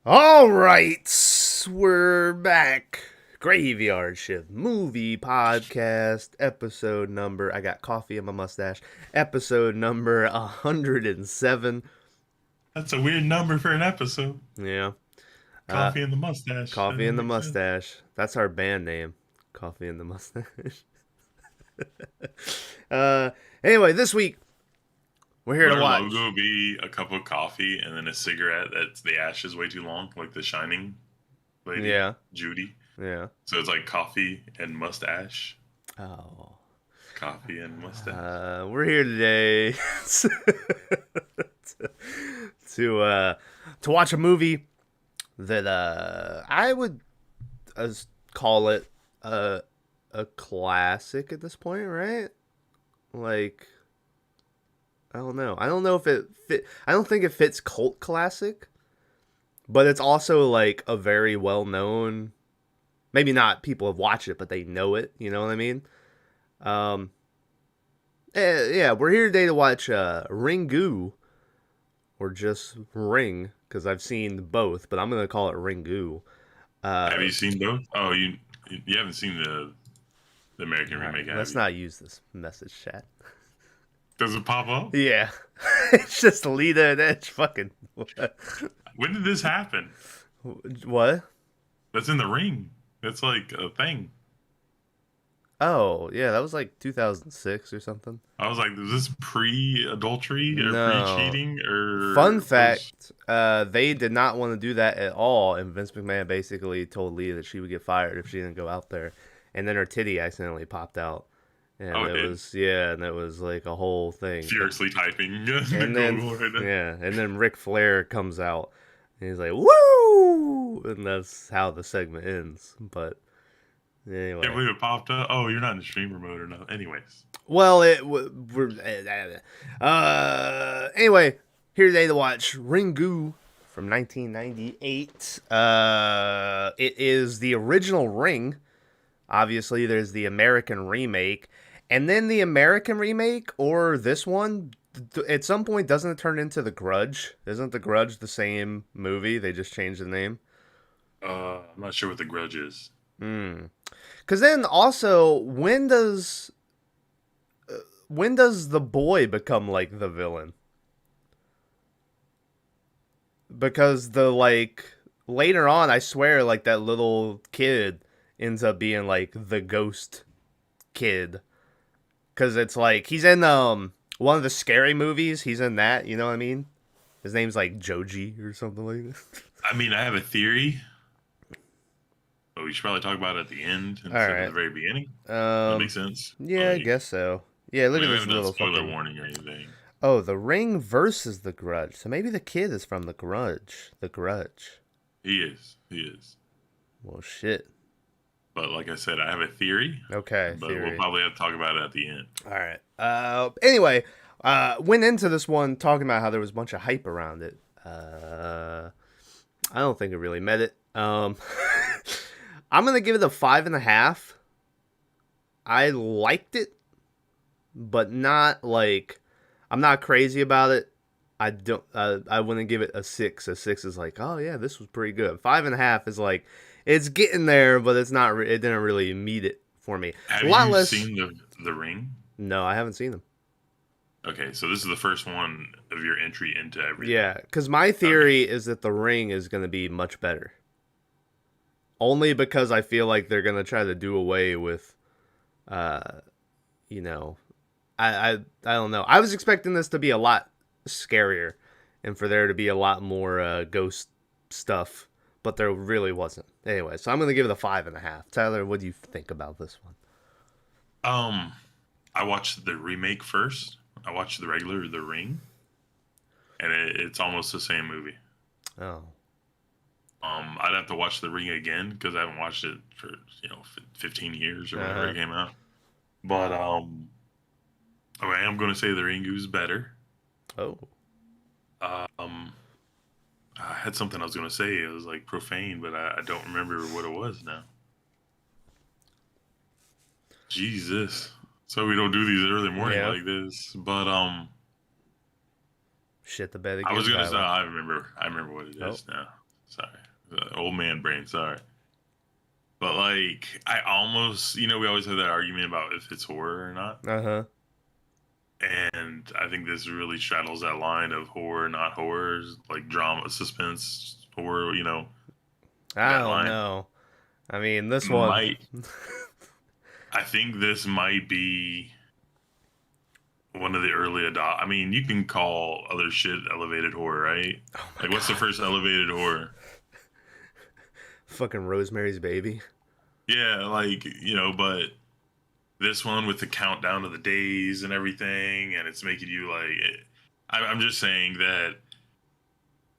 All right, we're back. Graveyard Shift Movie Podcast, episode number. I got coffee in my mustache. Episode number 107. That's a weird number for an episode. Yeah. Uh, Coffee and the mustache. That Coffee doesn't in the make sense. mustache. That's our band name. Coffee in the mustache. uh, anyway, this week we're here Would to our watch. logo be a cup of coffee and then a cigarette that's the ash is way too long, like the Shining lady, Yeah. Judy? Yeah. So it's like coffee and mustache. Oh. Coffee and mustache. We're here today to to watch a movie that I would call it a classic at this point, right? Like I don't know. I don't know if it fit. I don't think it fits cult classic, but it's also like a very well known. Maybe not people have watched it, but they know it. You know what I mean? Um, yeah, we're here today to watch Ringu or just Ring because I've seen both, but I'm gonna call it Ringu. Have Uh, you seen those? Oh, you haven't seen the American all right, remake, have let's you? not use this message chat. Does it pop up? Yeah, it's just Lita and Edge. Fucking When did this happen? what? That's in the ring. That's like a thing. Oh yeah, that was like 2006 or something. I was like, is this pre-adultery or No. pre-cheating Fun or was fact: they did not want to do that at all, and Vince McMahon basically told Lita that she would get fired if she didn't go out there. And then her titty accidentally popped out, and oh it it did was yeah, and it was like a whole thing. furiously typing And then Google right now. yeah, and then Ric Flair comes out, and he's like woo, and that's how the segment ends. But Can't anyway, believe it popped up. Oh, you're not in the streamer mode or no. Anyways, well, anyway, here today to watch Ringu from 1998. It is the original Ring. Obviously, there's the American remake, and then the American remake or this one. At some point, doesn't it turn into The Grudge? Isn't The Grudge the same movie? They just changed the name. I'm not sure what the grudge is. Hmm. Because then also, when does the boy become like the villain? Because the like later on, I swear, like that little kid ends up being like the ghost kid. Because it's like he's in one of the scary movies. He's in that. You know what I mean? His name's like Joji or something like that. I mean, I have a theory, but we should probably talk about it at the end All instead of the right. very beginning. That Um. makes sense. Yeah, I Like, guess so. Yeah, I look at mean, we this haven't done little spoiler fucking. warning or anything. Oh, The Ring versus The Grudge. So maybe the kid is from The Grudge. The Grudge. He is. He is. Well, shit. But like I said, I have a theory, Okay, but we'll theory. probably have to talk about it at the end. All right. Anyway, went into this one talking about how there was a bunch of hype around it. I don't think it really met it. I'm gonna give it a 5.5. I liked it, but not like I'm not crazy about it. I don't. I wouldn't give it a 6. A 6 is like, oh yeah, this was pretty good. 5.5 is like, it's getting there, but it's not. It didn't really meet it for me. A Have lot you less. seen the ring? No, I haven't seen them. Okay, so this is the first one of your entry into everything. Yeah, because my Okay. theory is that the ring is going to be much better. Only because I feel like they're going to try to do away with, uh, you know, I don't know. I was expecting this to be a lot scarier, and for there to be a lot more ghost stuff, but there really wasn't. Anyway, so I'm going to give it a 5.5. Tyler, what do you think about this one? Um, I watched the remake first. I watched the regular The Ring, and it's almost the same movie. Oh, I'd have to watch The Ring again because I haven't watched it for 15 years or uh whenever huh. it came out. But okay, I'm going to say The Ring is better. Oh, Um, I had something I was going to say. It was like profane, but I don't remember what it was now. Jesus. So we don't do these early morning yeah. like this. But Shit the bed I was again, gonna say Tyler. I remember what it Oh, is now. Sorry. old man brain. Sorry. But like, I almost, we always have that argument about if it's horror or not. Uh-huh. And I think this really straddles that line of horror, not horror, like drama, suspense, horror, I that don't line. know. I mean, this one. Might, I think this might be one of the early adopt. I mean, you can call other shit elevated horror, right? Oh my Like, what's the God. first elevated horror? Fucking Rosemary's Baby. Yeah, like, but this one with the countdown of the days and everything, and it's making you like. I'm just saying that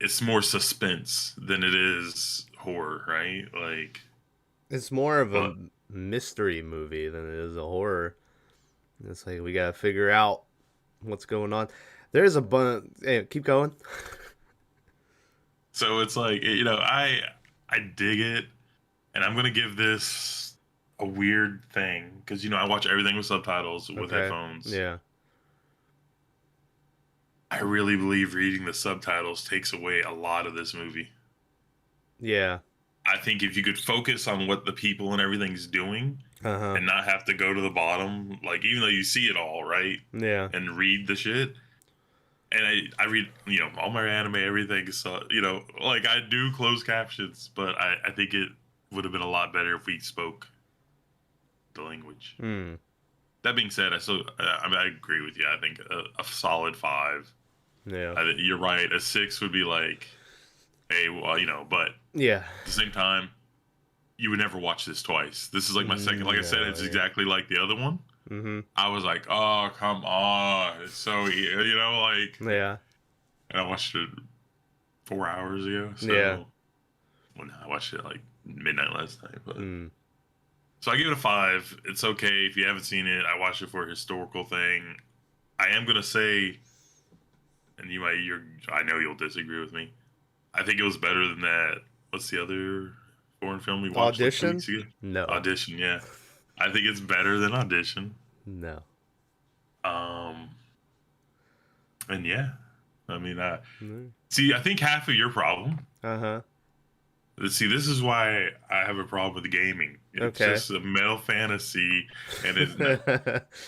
it's more suspense than it is horror, right? Like, It's more of a but mystery movie than it is a horror. It's like we gotta figure out what's going on. There's a bunch. Hey, keep going. so it's like I dig it, and I'm gonna give this a weird thing because I watch everything with subtitles with Okay. headphones. Yeah. I really believe reading the subtitles takes away a lot of this movie. Yeah. I think if you could focus on what the people and everything's doing Uh huh. and not have to go to the bottom, like even though you see it all, right? Yeah. And read the shit. And I read, all my anime, everything. So, like I do closed captions, but I think it would have been a lot better if we spoke the language. Hmm. That being said, I agree with you. I think a solid 5. Yeah. I think you're right. A 6 would be like, hey, well, but Yeah. at the same time, you would never watch this twice. This is like my second. Like I said, No, it's yeah. exactly like the other one. Mm-hmm. I was like, oh, come on. It's so, like, Yeah. and I watched it 4 hours ago. So, Yeah. well, no, I watched it like midnight last night. But Mm. so I give it a 5. It's okay if you haven't seen it. I watched it for a historical thing. I am gonna say, and I know you'll disagree with me. I think it was better than that. What's the other foreign film we watched like 2 Audition? weeks ago? No. Audition, yeah. I think it's better than Audition. No. Um, and yeah, I mean, Mm. see, I think half of your problem. Uh huh. See, this is why I have a problem with gaming. It's Okay. just a male fantasy, and it's.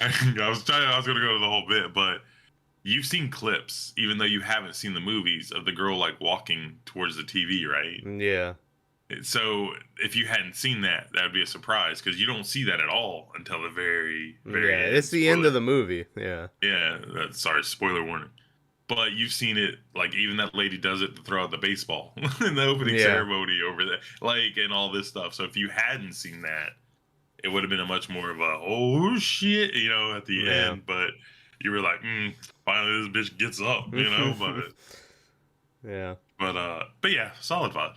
I was going to go to the whole bit, but you've seen clips, even though you haven't seen the movies, of the girl like walking towards the TV, right? Yeah. So if you hadn't seen that, that would be a surprise because you don't see that at all until the very, very Yeah. end. It's the end of the movie. Yeah. Yeah, sorry, spoiler warning. But you've seen it, like even that lady does it to throw out the baseball in the opening Yeah. ceremony over there, like and all this stuff. So if you hadn't seen that, it would have been a much more of a oh shit, at the Yeah. end. But you were like, finally this bitch gets up, Yeah. but yeah, solid 5.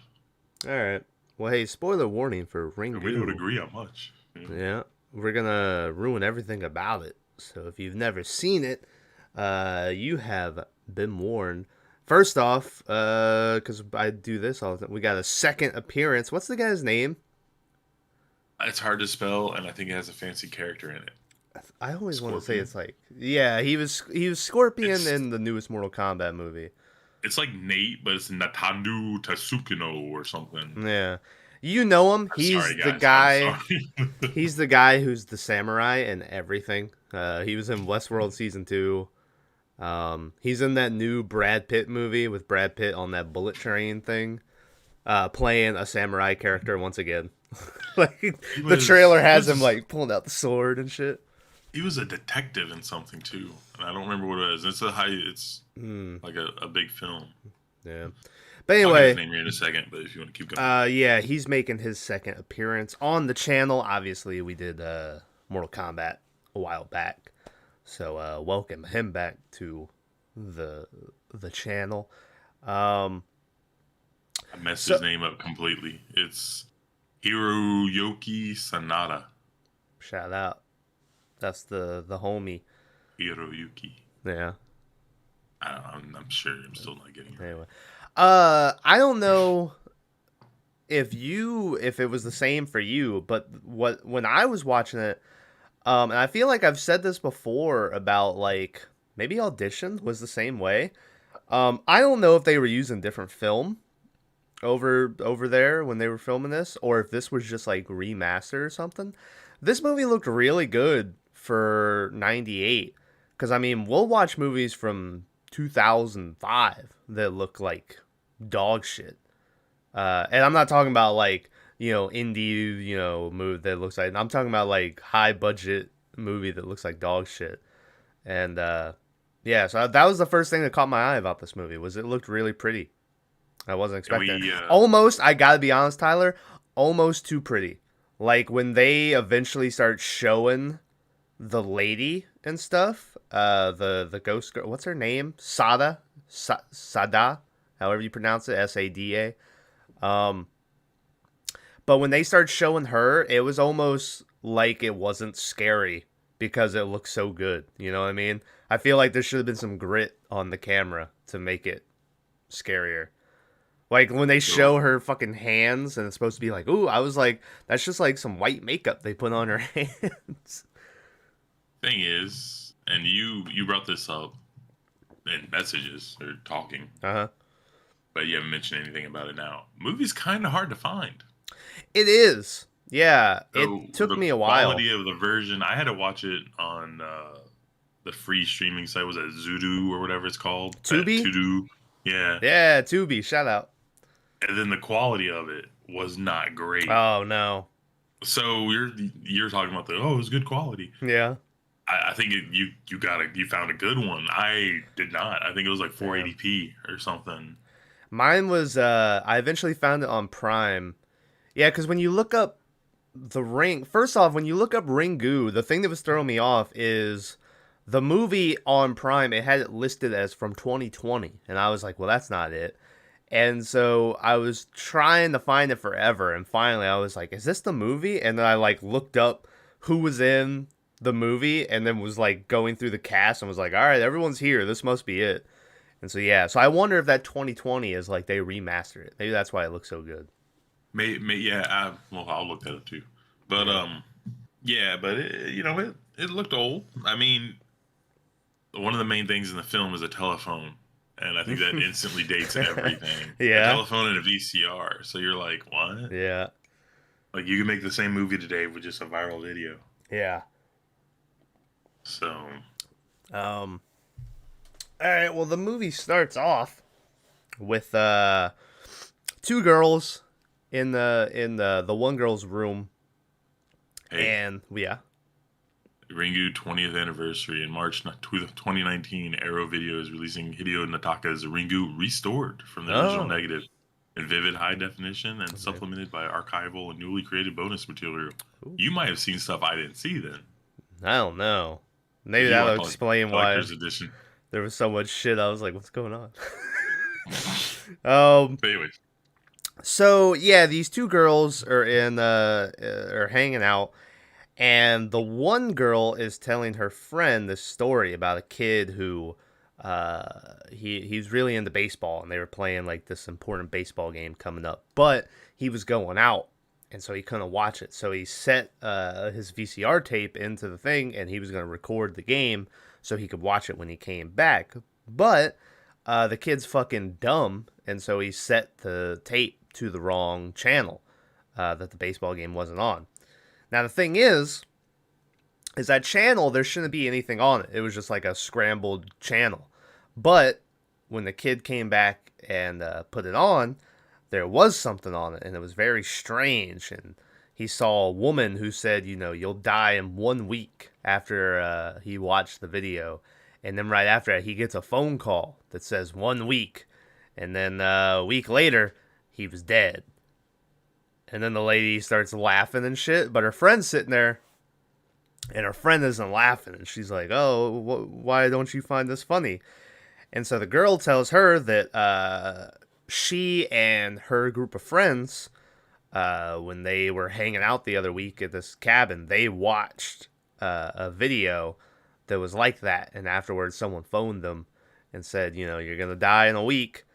All right. Well, hey, spoiler warning for Ringu. We don't agree on much. Yeah. We're gonna ruin everything about it. So if you've never seen it, you have been warned. First off, because I do this all the time, we got a second appearance. What's the guy's name? It's hard to spell, and I think it has a fancy character in it. I always want to say Scorpion? it's like, yeah, he was Scorpion It's in the newest Mortal Kombat movie. it's like Nate, but it's Natandu Tasukino or something. Yeah, you know him. I'm He's sorry, the guys. guy. I'm sorry. He's the guy who's the samurai and everything. He was in Westworld season 2. He's in that new Brad Pitt movie with Brad Pitt on that bullet train thing, playing a samurai character once again. Like the trailer has him like pulling out the sword and shit. He was a detective in something too, and I don't remember what it is. It's like a big film. Yeah. But I'll get anyway, his name here in a second. But if you want to keep going, yeah, he's making his second appearance on the channel. Obviously, we did Mortal Kombat a while back, so welcome him back to the channel. I messed his name up completely. It's Hiroyuki Sanada. Shout out. That's the homie. Hiroyuki. Yeah. I'm sure I'm still not getting it. Anyway, I don't know if it was the same for you, but when I was watching it, and I feel like I've said this before about like maybe Audition was the same way. I don't know if they were using different film, over there when they were filming this, or if this was just like remastered or something. This movie looked really good for '98. Because I mean, we'll watch movies from 2005 that look like dog shit. And I'm not talking about like indie movie that looks like. I'm talking about like high budget movie that looks like dog shit. And yeah, so that was the first thing that caught my eye about this movie was it looked really pretty. I wasn't And expecting it. we Almost, I gotta be honest, Tyler, almost too pretty. Like when they eventually start showing the lady and stuff, the ghost girl, what's her name? Sada, however you pronounce it, Sada. Um, but when they start showing her, it was almost like it wasn't scary because it looked so good. You know what I mean? I feel like there should have been some grit on the camera to make it scarier. Like when they show her fucking hands and it's supposed to be like, ooh, I was like, that's just like some white makeup they put on her hands. thing is, and you brought this up in messages or talking, Uh huh. but you haven't mentioned anything about it now. Movie's kind of hard to find. It is. Yeah, So it took the me a while. quality of the version, I had to watch it on the free streaming site. Was that Zudu or whatever it's called? That Tubi? Tudu. Yeah. Yeah, Tubi. Shout out. And then the quality of it was not great. Oh no. So you're talking about it was good quality. Yeah. I think you found a good one. I did not. I think it was like Yeah. 480p or something. Mine was. I eventually found it on Prime. Yeah, because when you look up the ring, first off, when you look up Ringu, the thing that was throwing me off is the movie on Prime. It had it listed as from 2020, and I was like, well, that's not it. And so I was trying to find it forever, and finally I was like, "Is this the movie?" And then I like looked up who was in the movie, and then was like going through the cast, and was like, "All right, everyone's here. This must be it." And so yeah, so I wonder if that 2020 is like they remastered it. Maybe that's why it looks so good. Yeah. Well, I'll look that up too. But Yeah. yeah. But it looked old. I mean, one of the main things in the film is a telephone, and I think that instantly dates everything. A Yeah. telephone and a VCR. So you're like, what? Yeah. Like you can make the same movie today with just a viral video. Yeah. So Um. All right. Well, the movie starts off with two girls in the one girl's room, hey, and yeah. Ringu 20th anniversary in March 2019. Arrow Video is releasing Hideo Nataka's Ringu restored from the original Oh. negative in vivid high definition and Okay. supplemented by archival and newly created bonus material. Ooh. You might have seen stuff I didn't see then. I don't know. Maybe If you that'll want like explain why collector's edition. there was so much shit. I was like, what's going on? um. But anyways, So yeah, these two girls are hanging out, and the one girl is telling her friend this story about a kid who he's really into baseball, and they were playing like this important baseball game coming up, but he was going out, and so he couldn't watch it. So he set his VCR tape into the thing, and he was going to record the game so he could watch it when he came back. But the kid's fucking dumb, and so he set the tape to the wrong channel that the baseball game wasn't on. Now the thing is that channel there shouldn't be anything on it. It was just like a scrambled channel. But when the kid came back and put it on, there was something on it, and it was very strange. And he saw a woman who said, you'll die in 1 week after he watched the video. And then right after that, he gets a phone call that says 1 week. And then a week later, he was dead. And then the lady starts laughing and shit, but her friend's sitting there, and her friend isn't laughing. And she's like, oh, why don't you find this funny? And so the girl tells her that she and her group of friends, when they were hanging out the other week at this cabin, they watched a video that was like that. And afterwards, someone phoned them and said, you're going to die in a week.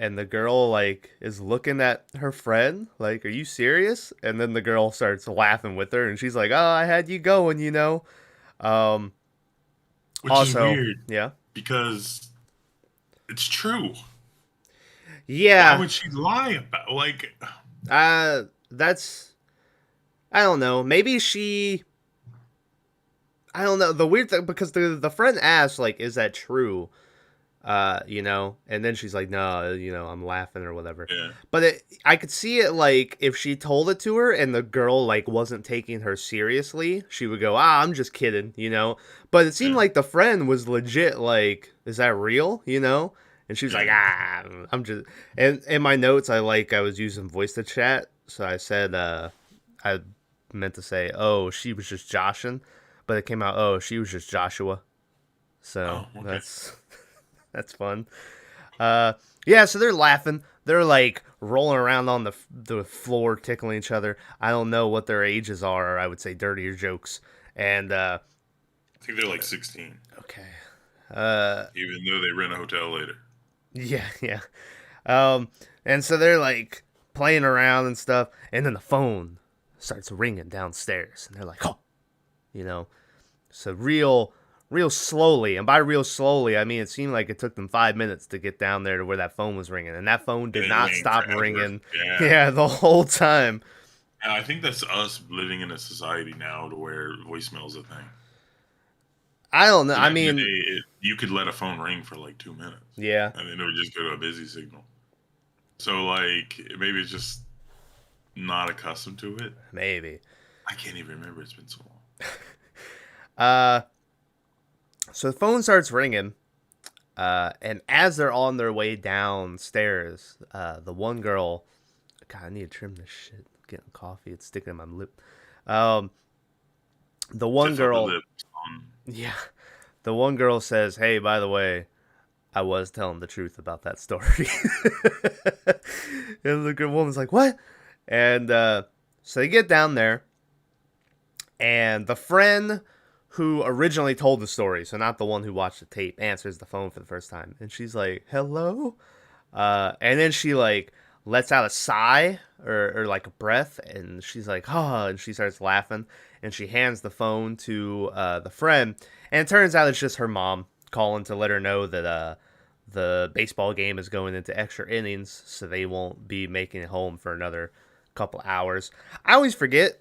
And the girl, like, is looking at her friend, like, are you serious? And then the girl starts laughing with her, and she's like, oh, I had you going. Um, which is Also, weird yeah. because it's true. Why Yeah. would she lie about like? That's I don't know. Maybe she I don't know. The weird thing because the friend asked like, "Is that true?" And then she's like, "No, I'm laughing or whatever." Yeah, But I could see it like if she told it to her and the girl like wasn't taking her seriously, she would go, "Ah, I'm just kidding." But it seemed yeah, like the friend was legit. Like, is that real? And she was like, yeah. "Ah, I'm just." And in my notes, I was using voice to chat, so I said, I meant to say, "Oh, she was just joshing," but it came out, "Oh, she was just Joshua." So Oh, okay. that's fun. Uh, yeah, so they're laughing. They're like rolling around on the floor, tickling each other. I don't know what their ages are. Or I would say dirtier jokes. And I think they're like 16, okay, uh, even though they rent a hotel later. yeah, yeah. And so they're like playing around and stuff, and then the phone starts ringing downstairs, and they're like, "Oh," you know. So real slowly, and by real slowly, I mean it seemed like it took them 5 minutes to get down there to where that phone was ringing, and that phone And did it not rang stop forever. ringing. Yeah. Yeah, the whole time. And I think that's us living in a society now to where voicemail's a thing. I don't know. So I back in the mean, day, you could let a phone ring for like 2 minutes, yeah, and then it would just go to a busy signal. So like maybe it's just not accustomed to it. maybe. I can't even remember. It's been so long. Uh, so the phone starts ringing, and as they're on their way downstairs, the one girl, God, I need to trim this shit. I'm getting coffee, it's sticking in my lip. Um, the one Tiff upper girl, lip. yeah, the one girl says, "Hey, by the way, I was telling the truth about that story." And the good woman's like, "What?" And so they get down there, and the friend who originally told the story, so not the one who watched the tape, answers the phone for the first time, and she's like, "Hello," and then she like lets out a sigh or like a breath, and she's like, "Oh," and she starts laughing, and she hands the phone to the friend, and it turns out it's just her mom calling to let her know that the baseball game is going into extra innings, so they won't be making it home for another couple hours. I always forget,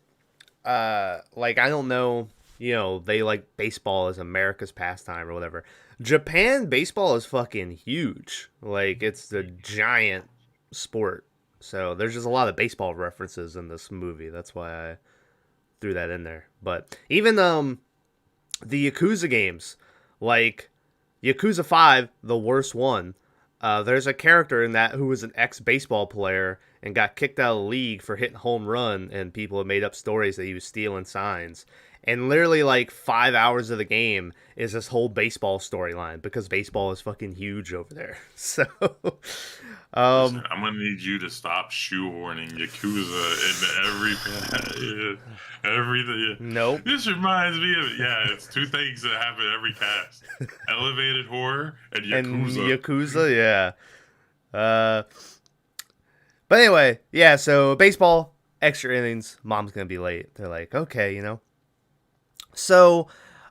like I don't know, they like baseball as America's pastime or whatever. Japan baseball is fucking huge. Like it's the giant sport. So there's just a lot of baseball references in this movie. That's why I threw that in there. But even the Yakuza games, like Yakuza 5, the worst one. There's a character in that who was an ex baseball player and got kicked out of the league for hitting home run, and people have made up stories that he was stealing signs. And literally, like 5 hours of the game is this whole baseball storyline because baseball is fucking huge over there. So, Listen, um, I'm gonna need you to stop shoehorning Yakuza into everything. nope. This reminds me of it's two things that happen every cast: elevated horror and And Yakuza. Yakuza, yeah. Uh, but anyway, yeah. So baseball, extra innings. Mom's gonna be late. They're like, okay. So,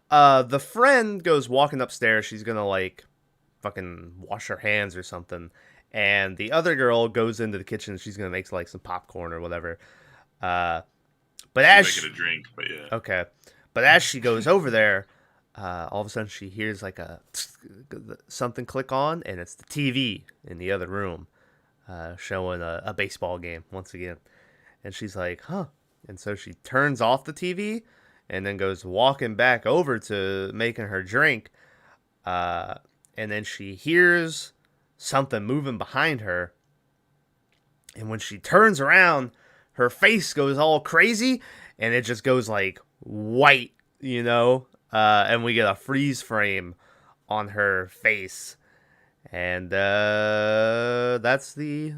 the friend goes walking upstairs. She's gonna like fucking wash her hands or something. And the other girl goes into the kitchen. She's gonna make like some popcorn or whatever. Uh, but She's as making a drink, but yeah, okay, but as she goes over there, all of a sudden she hears like a something click on, and it's the TV in the other room, showing a baseball game once again. And she's like, "Huh?" And so she turns off the TV, and then goes walking back over to making her drink. Uh, and then she hears something moving behind her, and when she turns around, her face goes all crazy, and it just goes like white. And we get a freeze frame on her face, and that's the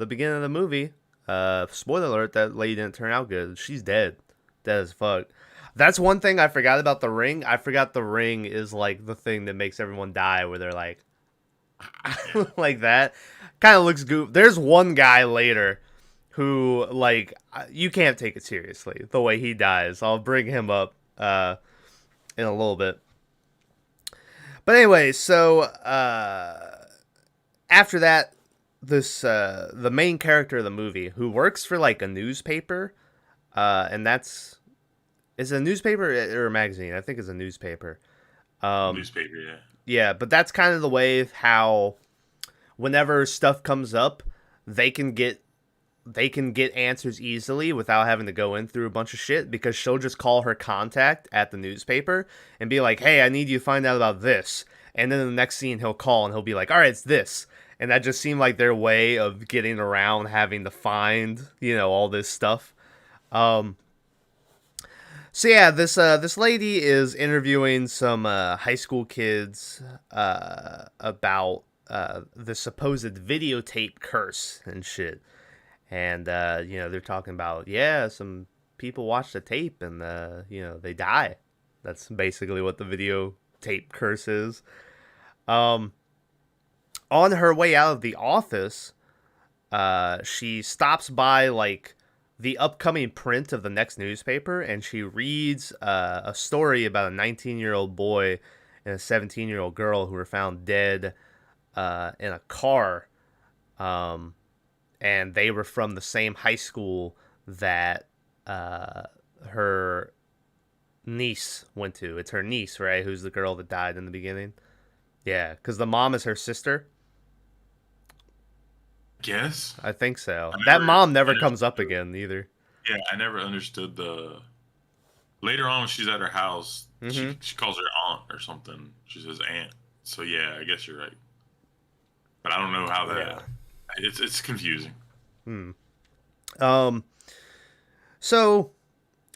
beginning of the movie. Spoiler alert: that lady didn't turn out good. She's dead as fuck. That's one thing I forgot about the ring. I forgot the ring is like the thing that makes everyone die, where they're like, yeah. like that. Kind of looks goof. There's one guy later who like you can't take it seriously the way he dies. I'll bring him up in a little bit. But anyway, so after that, the main character of the movie who works for like a newspaper, and that's is it a newspaper or a magazine? I think it's a newspaper. Um, Newspaper, yeah. yeah, but that's kind of the way how whenever stuff comes up, they can get they can get answers easily without having to go in through a bunch of shit because she'll just call her contact at the newspaper and be like, "Hey, I need you to find out about this." And then in the next scene he'll call and he'll be like, "All right, it's this." And that just seemed like their way of getting around having to find, all this stuff. Um so yeah, this lady is interviewing some high school kids about the supposed videotape curse and shit. And they're talking about, yeah, some people watch the tape and they die. That's basically what the videotape curse is. Um, on her way out of the office, she stops by like the upcoming print of the next newspaper, and she reads a story about a 19-year-old boy and a 17-year-old girl who were found dead in a car. And they were from the same high school that her niece went to. It's her niece, right? Who's the girl that died in the beginning? Yeah, because the mom is her sister. Guess I think so. I That never mom never comes understood up again either. Yeah, I never understood the. Later on, when she's at her house, Mm-hmm. she calls her aunt or something. She says aunt. So yeah, I guess you're right. But I don't know how Yeah. that. It's confusing. Hmm. Um. So,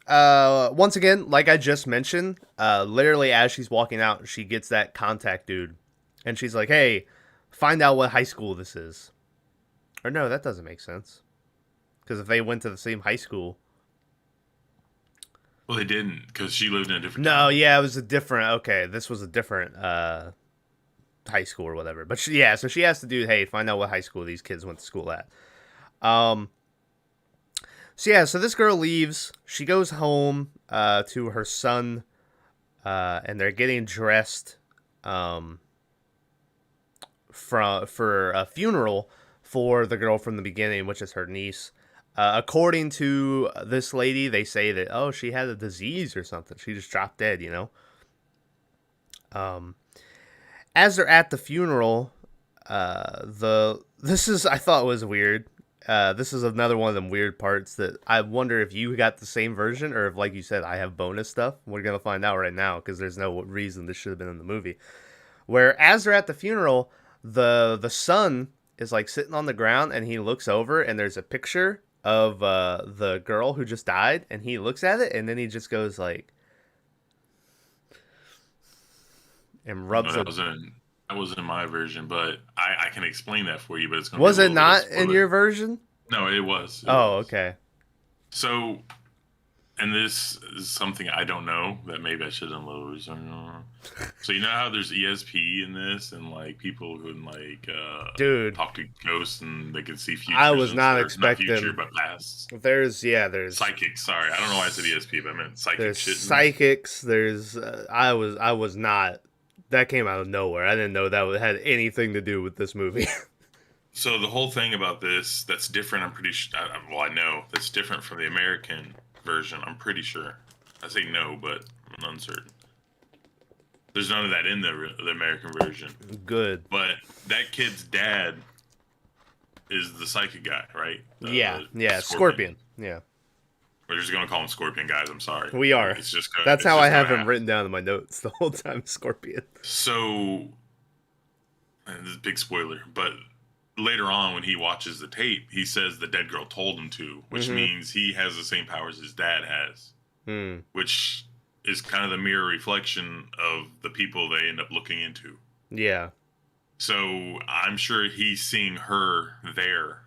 once again, like I just mentioned, literally as she's walking out, she gets that contact dude, and she's like, "Hey, find out what high school this is." Or no, that doesn't make sense. Because if they went to the same high school, Well, they didn't because she lived in a different no, town. yeah, it was a different. Okay, this was a different high school or whatever. But yeah, so she has to do. Hey, find out what high school these kids went to school at. Um. So yeah, so this girl leaves. She goes home to her son, and they're getting dressed um for a funeral for the girl from the beginning, which is her niece. According to this lady, they say that she had a disease or something. She just dropped dead. Um, as they're at the funeral, the this is I thought was weird. This is another one of them weird parts that I wonder if you got the same version or if, like you said, I have bonus stuff. We're gonna find out right now because there's no reason this should have been in the movie. Where as they're at the funeral, the son is like sitting on the ground and he looks over and there's a picture of the girl who just died and he looks at it and then he just goes like and No, rubs a. that was in my version, but I can explain that for you. But it's going to be a Was it little bit of a not in spoiler. your version? No, it was. It Oh, was. okay. So, and this is something I don't know that maybe I should have done a little research. So you know how there's ESP in this, and like people who can like Dude, talk to ghosts and they can see futures. I was and not stuff. Not future, expecting. but past. There's Psychics. Sorry, I don't know why I said ESP, but I meant psychic there's shit in this. psychics. There's I was not. That came out of nowhere. I didn't know that had anything to do with this movie. So the whole thing about this that's different. I'm pretty sure. Well, I know that's different from the American version. I'm pretty sure. I say no, but I'm uncertain. There's none of that in the American version. Good. But that kid's dad is the psychic guy, right? Yeah. Scorpion. Yeah, We're just gonna call him Scorpion, guys. I'm sorry. we are. It's just gonna, That's it's how I just gonna have him happen. written down in my notes the whole time. Scorpion. So, and this is a big spoiler, but later on when he watches the tape, he says the dead girl told him to, which Mhm. means he has the same powers his dad has, Hmm. which is kind of the mirror reflection of the people they end up looking into. Yeah. So I'm sure he's seeing her there.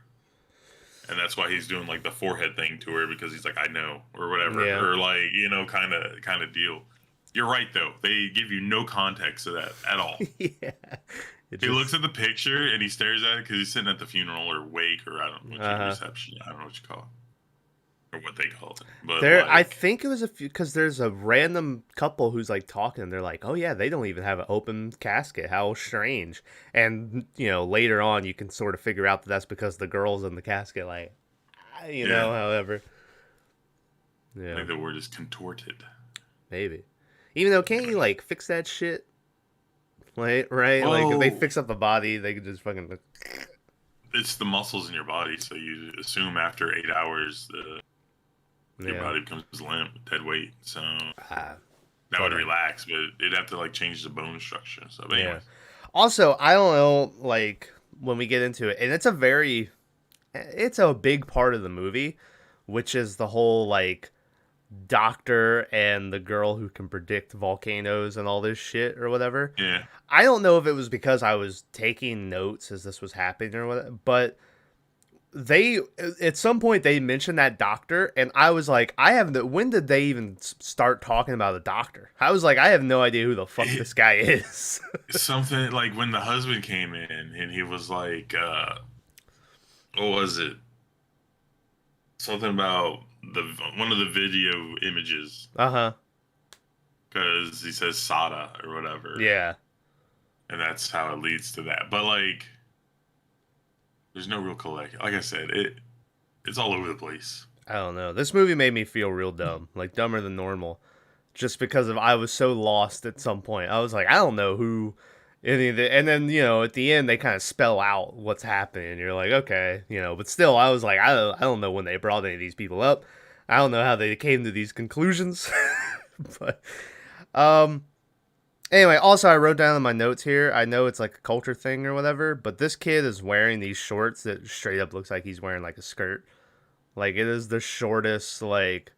And that's why he's doing like the forehead thing to her because he's like, I know, or whatever, Yeah. or like kind of deal. You're right though; they give you no context to that at all. Yeah. It He just, looks at the picture and he stares at it because he's sitting at the funeral or wake or I don't know what Uh-huh. reception. I don't know what you call it. or what they call it. But I like, think it was a few because there's a random couple who's like talking. And they're like, "Oh yeah, they don't even have an open casket. How strange!" And later on, you can sort of figure out that that's because the girls in the casket, like, yeah, However, I yeah, think the word is contorted. maybe. Even though, can't you like fix that shit? Like, right? Like, if they Well, fix up the body, they could just fucking. it's the muscles in your body, so you assume after 8 hours, your Yeah. body becomes limp, dead weight. So Ah, that would but relax, but it'd have to like change the bone structure. So, but yeah. anyways, Also, I don't know, like, when we get into it, and it's a big part of the movie, which is the whole, like, doctor and the girl who can predict volcanoes and all this shit or whatever. yeah, I don't know if it was because I was taking notes as this was happening or what, but they at some point they mentioned that doctor, and I was like, I have no, when did they even start talking about the doctor? I was like, I have no idea who the fuck it, this guy is. something like when the husband came in and he was like, what was it? Something about the one of the video images Uh-huh. because he says Sada or whatever, Yeah. and that's how it leads to that. But like, there's no real collect. Like I said, it's all over the place. I don't know. This movie made me feel real dumb, like dumber than normal, just because of I was so lost at some point. I was like, I don't know who any of the, and then at the end they kind of spell out what's happening. And you're like, okay, but still, I was like, I don't know when they brought any of these people up. I don't know how they came to these conclusions, but um. Anyway, also I wrote down in my notes here. I know it's like a culture thing or whatever, but this kid is wearing these shorts that straight up looks like he's wearing like a skirt. Like it is the shortest, like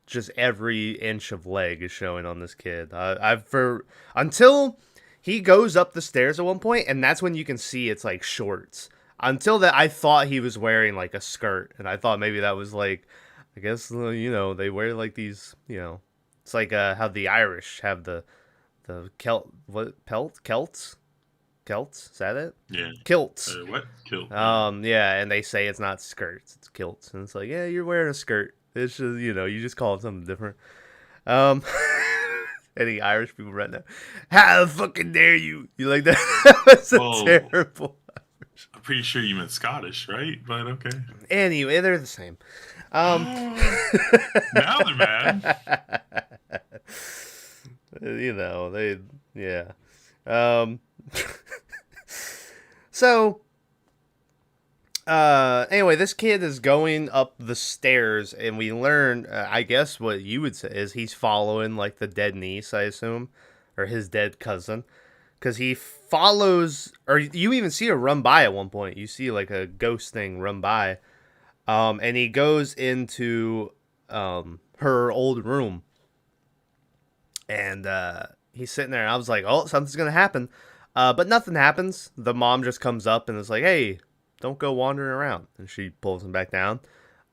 just every inch of leg is showing on this kid. I've for until he goes up the stairs at one point, and that's when you can see it's like shorts. Until that, I thought he was wearing like a skirt, and I thought maybe that was like, I guess they wear like these, it's like how the Irish have the Celts, is that it? Yeah. Kilts. What? Killed. Yeah. Yeah, and they say it's not skirts, it's kilts, and it's like, yeah, you're wearing a skirt. It's just you just call it something different. Um, any Irish people right now? How fucking dare you? You like that? That's a Well, terrible. I'm pretty sure you meant Scottish, right? But okay. Anyway, they're the same. Um, Now they're mad. they yeah. Um, so anyway, this kid is going up the stairs, and we learn, I guess what you would say is he's following like the dead niece, I assume, or his dead cousin, because he follows, or you even see her run by at one point. You see like a ghost thing run by, and he goes into her old room, and he's sitting there, and I was like, oh, something's gonna happen, but nothing happens. The mom just comes up and is like, hey, don't go wandering around, and she pulls him back down,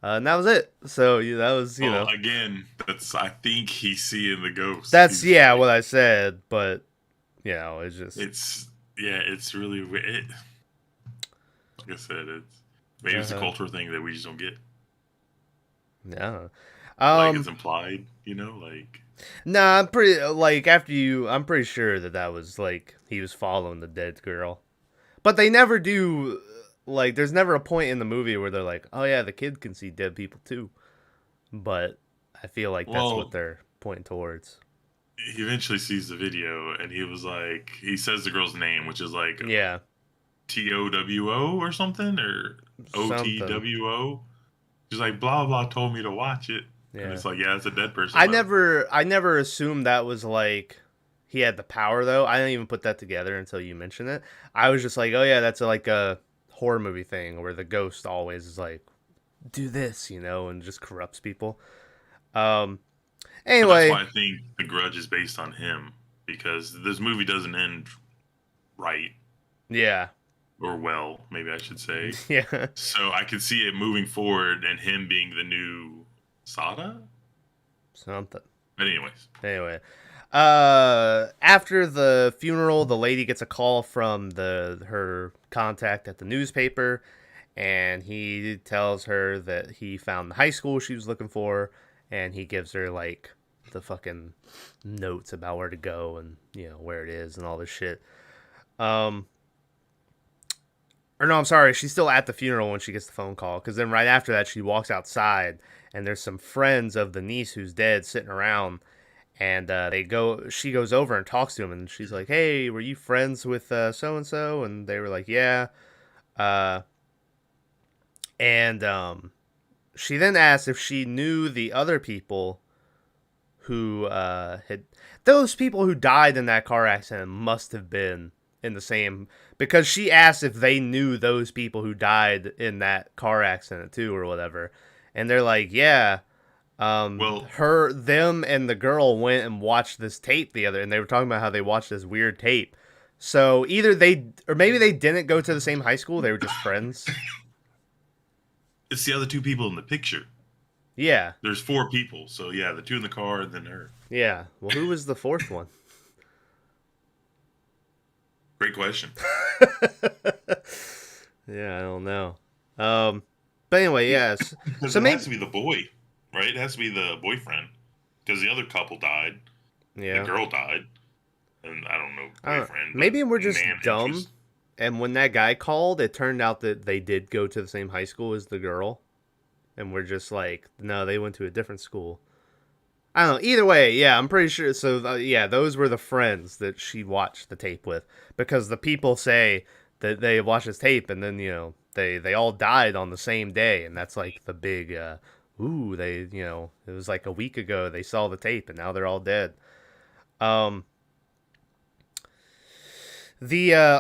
and that was it. So that was Well, again, that's I think he's seeing the ghost. that's what I said, but it's just it's really weird. Like I said, maybe it's a cultural thing that we just don't get. yeah. Like it's implied, like Nah, I'm pretty like after you. I'm pretty sure that was like he was following the dead girl, but they never do. Like, there's never a point in the movie where they're like, "Oh yeah, the kid can see dead people too." But I feel like that's what well, they're pointing towards. he eventually sees the video and he was like, he says the girl's name, which is like Yeah, TOWO or something or something. OTWO. She's like, blah blah told me to watch it, and Yeah, it's like, yeah, it's a dead person. I never assumed that was like he had the power though. I didn't even put that together until you mentioned it. I was just like, oh yeah, that's like a horror movie thing where the ghost always is like, do this, and just corrupts people. Um. But that's Anyway, why I think The Grudge is based on him because this movie doesn't end right yeah, or well, maybe I should say. yeah, So I could see it moving forward and him being the new Sada. something. But anyways, Anyway, after the funeral, the lady gets a call from her contact at the newspaper, and he tells her that he found the high school she was looking for, and he gives her like the fucking notes about where to go and where it is and all this shit. Um, or no, I'm sorry, she's still at the funeral when she gets the phone call, because then right after that she walks outside and there's some friends of the niece who's dead sitting around, and she goes over and talks to him, and she's like, "Hey, were you friends with so and so?" And they were like, "Yeah." Uh, and she then asked if she knew the other people who had those people who died in that car accident must have been in the same, because she asked if they knew those people who died in that car accident too or whatever, and they're like, yeah. Well, Them and the girl went and watched this tape and they were talking about how they watched this weird tape. So either they, or maybe they didn't go to the same high school, they were just friends. it's the other two people in the picture. Yeah. There's four people, so yeah, the two in the car and then her. Yeah. Well, who was the fourth one? Great question. Yeah, I don't know. But anyway, yes. Because So it maybe, has to be the boy, right? It has to be the boyfriend. Because the other couple died. The yeah. girl died. And I don't know I don't, boyfriend. But maybe we're just man dumb. interest. And when that guy called, it turned out that they did go to the same high school as the girl. And we're just like, no, they went to a different school. I don't know. Either way, yeah, I'm pretty sure. So, yeah, those were the friends that she watched the tape with. Because the people say that they watched this tape and then, they all died on the same day. And that's like the big, it was like a week ago they saw the tape and now they're all dead. Um,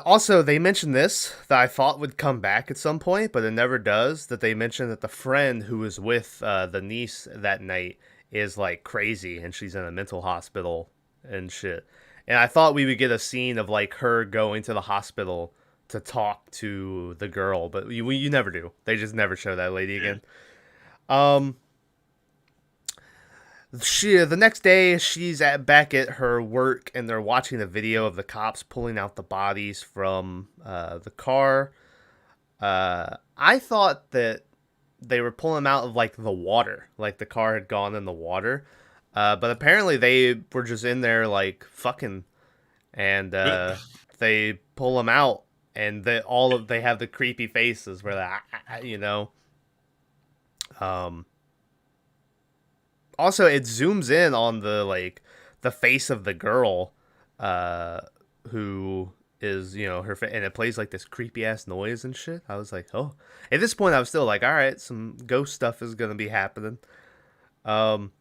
also they mentioned this that I thought would come back at some point, but it never does. That they mentioned that the friend who was with the niece that night is like crazy and she's in a mental hospital and shit. And I thought we would get a scene of like her going to the hospital to talk to the girl, but you never do. They just never show that lady Yeah. again. Um, the next day she's back at her work and they're watching a video of the cops pulling out the bodies from the car. I thought that they were pulling them out of like the water, like the car had gone in the water. But apparently they were just in there like fucking, and they pull them out, and they have the creepy faces where Um, also, it zooms in on the face of the girl, who is and it plays like this creepy ass noise and shit. I was like, oh, at this point, I was still like, all right, some ghost stuff is gonna be happening. Um,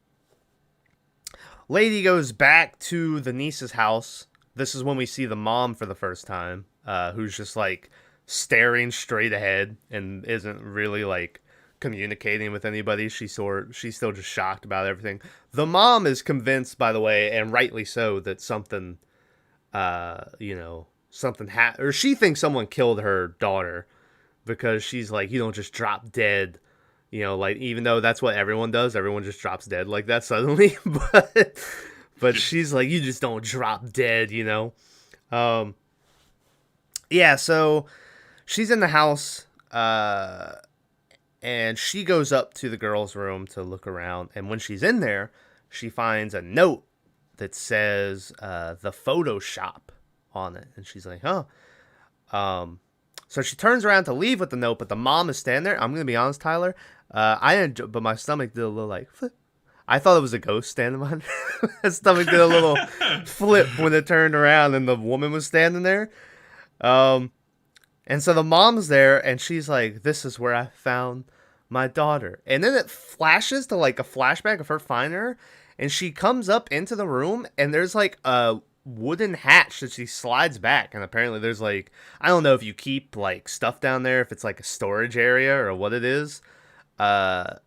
Lady goes back to the niece's house. This is when we see the mom for the first time, who's just like staring straight ahead and isn't really like communicating with anybody. She's still just shocked about everything. The mom is convinced, by the way, and rightly so, that something, or she thinks someone killed her daughter, because she's like, you don't just drop dead. Like, even though that's what everyone does, everyone just drops dead like that suddenly. but she's like, you just don't drop dead. Yeah, so she's in the house, and she goes up to the girl's room to look around. And when she's in there, she finds a note that says the photo shop on it. And she's like, huh. So she turns around to leave with the note, but the mom is standing there. I'm going to be honest, Tyler. But my stomach did a little like flip. I thought it was a ghost standing behind her. My stomach did a little flip when it turned around and the woman was standing there. And so the mom's there, and she's like, this is where I found my daughter. And then it flashes to like a flashback of her finding her, and she comes up into the room, and there's like a wooden hatch that she slides back. And apparently there's like, I don't know if you keep like stuff down there, if it's like a storage area or what it is. But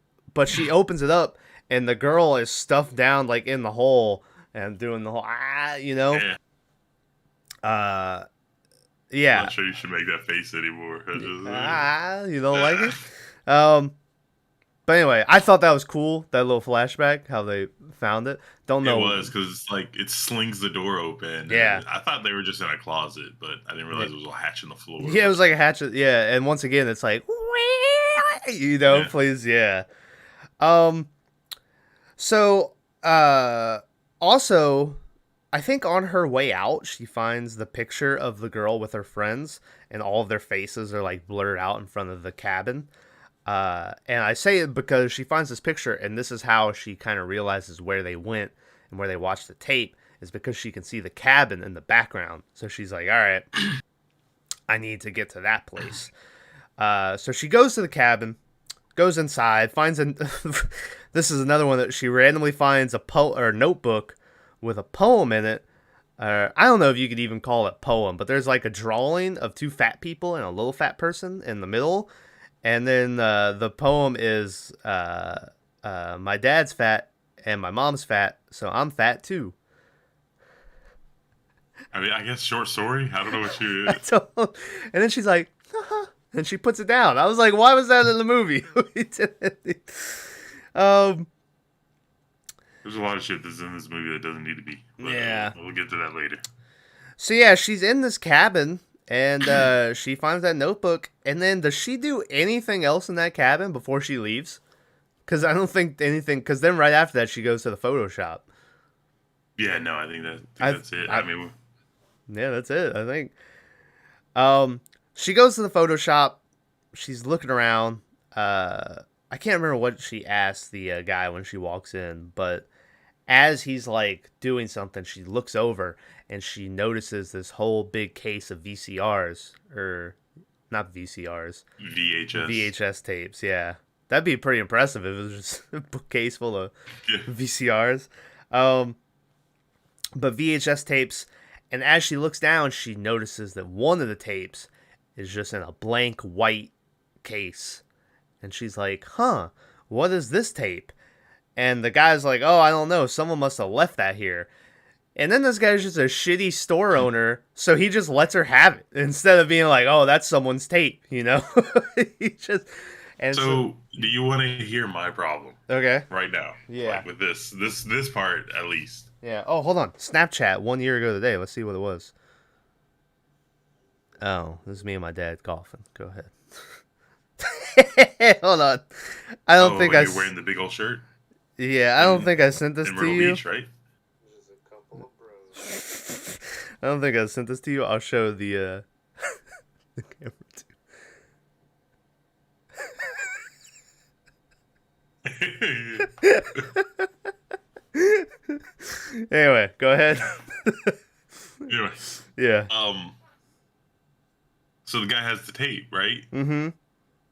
she opens it up, and the girl is stuffed down like in the hole and doing the whole, Yeah. Yeah. I'm not sure you should make that face anymore. You don't like it? But anyway, I thought that was cool, that little flashback, how they found it. Don't know. It was, because it's like it slings the door open. Yeah. I thought they were just in a closet, but I didn't realize it was a hatch in the floor. Yeah, it was like a hatchet. Yeah, and once again, it's like, Yeah. Please, yeah. Um, so, also, I think on her way out, she finds the picture of the girl with her friends, and all of their faces are like blurred out in front of the cabin. And I say it because she finds this picture, and this is how she kind of realizes where they went and where they watched the tape, is because she can see the cabin in the background. So she's like, all right, I need to get to that place. So she goes to the cabin, goes inside, finds an. This is another one that she randomly finds a notebook with a poem in it. I don't know if you could even call it poem, but there's like a drawing of two fat people and a little fat person in the middle, and then the poem is my dad's fat and my mom's fat, so I'm fat too. I mean, I guess short story. I don't know what you. I don't, and then she's like, haha, and she puts it down. I was like, why was that in the movie? um, There's a lot of shit that's in this movie that doesn't need to be. But, yeah. We'll get to that later. So yeah, she's in this cabin, and she finds that notebook. And then does she do anything else in that cabin before she leaves? Because I don't think anything. Because then right after that, she goes to the photo shop. Yeah, no, I think that's it. I mean, yeah, that's it. I think. She goes to the photo shop. She's looking around. I can't remember what she asked the guy when she walks in, but as he's like doing something, she looks over and she notices this whole big case of VCRs, or not VCRs, VHS tapes. Yeah, that'd be pretty impressive if it was just a case full of VCRs. But VHS tapes, and as she looks down, she notices that one of the tapes is just in a blank white case. And she's like, huh, what is this tape? And the guy's like, oh, I don't know. Someone must have left that here. And then this guy's just a shitty store owner, so he just lets her have it instead of being like, oh, that's someone's tape, He just. And so do you want to hear my problem? Okay. Right now. Yeah. Like with this part at least. Yeah. Oh, hold on. Snapchat 1 year ago today. Let's see what it was. Oh, this is me and my dad golfing. Go ahead. Hold on. I don't think you're wearing the big old shirt? Yeah, I don't think I sent this to you. Beach, right? Just a couple of bros. I don't think I sent this to you. I'll show the the camera too. Anyway, go ahead. Anyway. Yeah. So the guy has the tape, right? Mm-hmm.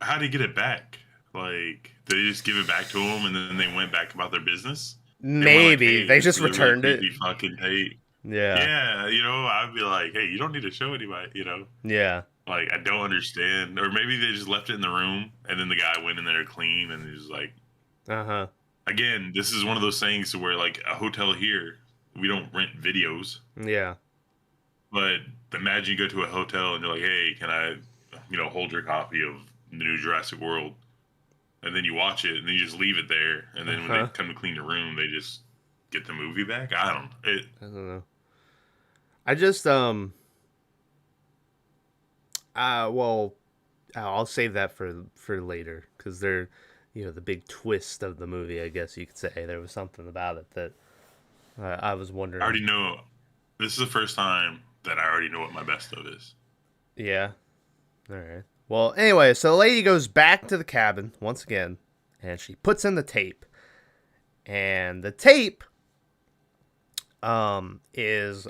How did he get it back? Like, did they just give it back to him and then they went back about their business? Maybe. They just returned it. Fucking tape. Yeah. Yeah, I'd be like, hey, you don't need to show anybody, Yeah. Like, I don't understand. Or maybe they just left it in the room and then the guy went in there clean and he was like, uh-huh. Again, this is one of those things where, like, a hotel here, we don't rent videos. Yeah. But imagine you go to a hotel and you're like, hey, can I, hold your copy of the new Jurassic World? And then you watch it and then you just leave it there. And then when they come to clean the room, they just get the movie back. I don't know. I just, well, I'll save that for later, because they're, the big twist of the movie, I guess you could say. There was something about it that I was wondering. I already know. This is the first time that I already know what my best of is. Yeah. All right. Well, anyway, so the lady goes back to the cabin once again, and she puts in the tape. And the tape is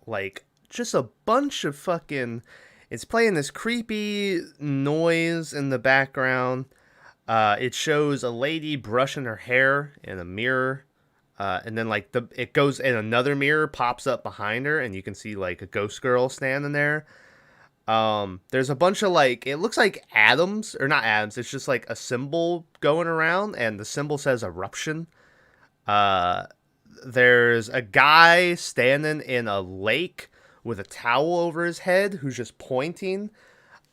like just a bunch of fucking... It's playing this creepy noise in the background. It shows a lady brushing her hair in a mirror. And then like it goes in another mirror, pops up behind her, and you can see like a ghost girl standing there. There's a bunch of like, it looks like atoms, or not atoms, it's just like a symbol going around, and the symbol says eruption. There's a guy standing in a lake with a towel over his head who's just pointing.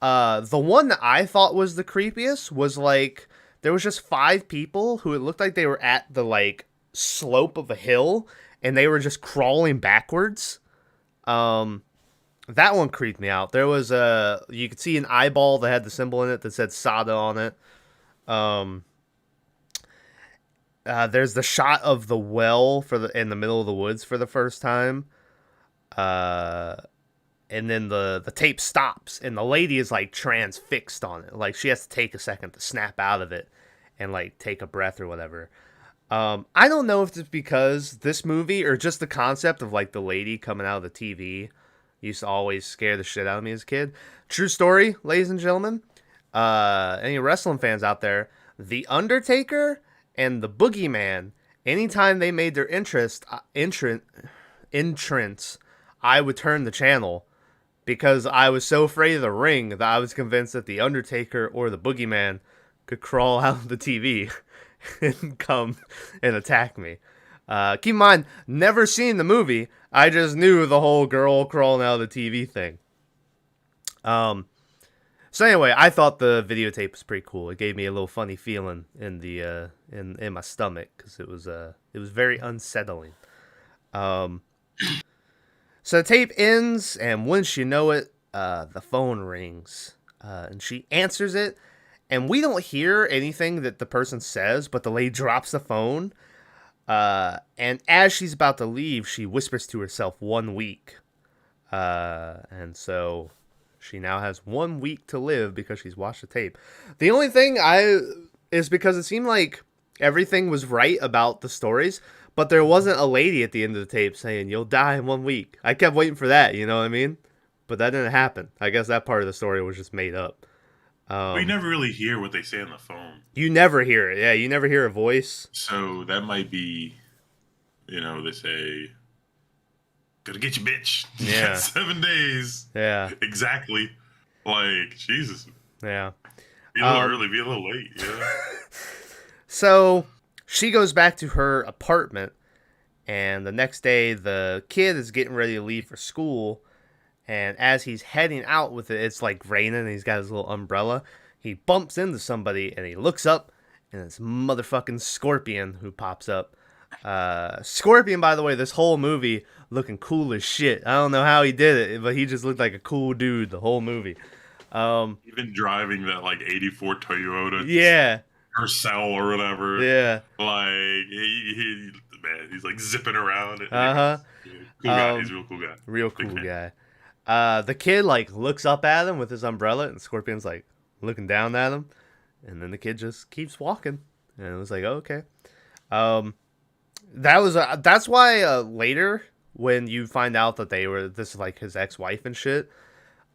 The one that I thought was the creepiest was like, there was just 5 people who it looked like they were at the like slope of a hill, and they were just crawling backwards. That one creeped me out. There was you could see an eyeball that had the symbol in it that said Sada on it. Um, there's the shot of the well in the middle of the woods for the first time. Uh, and then the tape stops, and the lady is like transfixed on it. Like she has to take a second to snap out of it and like take a breath or whatever. I don't know if it's because this movie or just the concept of like the lady coming out of the TV used to always scare the shit out of me as a kid. True story, ladies and gentlemen. Any wrestling fans out there, The Undertaker and the Boogeyman, anytime they made their entrance, I would turn the channel because I was so afraid of the ring that I was convinced that the Undertaker or the Boogeyman could crawl out of the TV and come and attack me. Keep in mind, never seen the movie. I just knew the whole girl crawling out of the TV thing. So anyway, I thought the videotape was pretty cool. It gave me a little funny feeling in the in my stomach because it was very unsettling. So the tape ends, and once you know it, the phone rings, and she answers it, and we don't hear anything that the person says, but the lady drops the phone, and as she's about to leave, she whispers to herself 1 week, and so she now has 1 week to live because she's watched the tape. The only thing is because it seemed like everything was right about the stories, but there wasn't a lady at the end of the tape saying, "You'll die in 1 week." I kept waiting for that, you know what I mean? But that didn't happen. I guess that part of the story was just made up. We never really hear what they say on the phone. You never hear it. Yeah, you never hear a voice. So that might be, they say, "Gotta get you, bitch." Yeah. Got 7 days. Yeah. Exactly. Like, Jesus. Yeah. Be a little early, be a little late, yeah. So she goes back to her apartment, and the next day the kid is getting ready to leave for school, and as he's heading out with it, it's like raining, and he's got his little umbrella. He bumps into somebody, and he looks up, and it's motherfucking Scorpion who pops up. Scorpion, by the way, this whole movie looking cool as shit. I don't know how he did it, but he just looked like a cool dude the whole movie. Even driving that like 84 Toyota. Yeah. Or Cell or whatever. Yeah. Like man, he's like zipping around. Uh-huh. Cool guy. He's a real cool guy. Real cool guy. The kid like looks up at him with his umbrella, and Scorpion's like looking down at him, and then the kid just keeps walking, and it was like, oh, okay. That's why later when you find out that this is like his ex-wife and shit,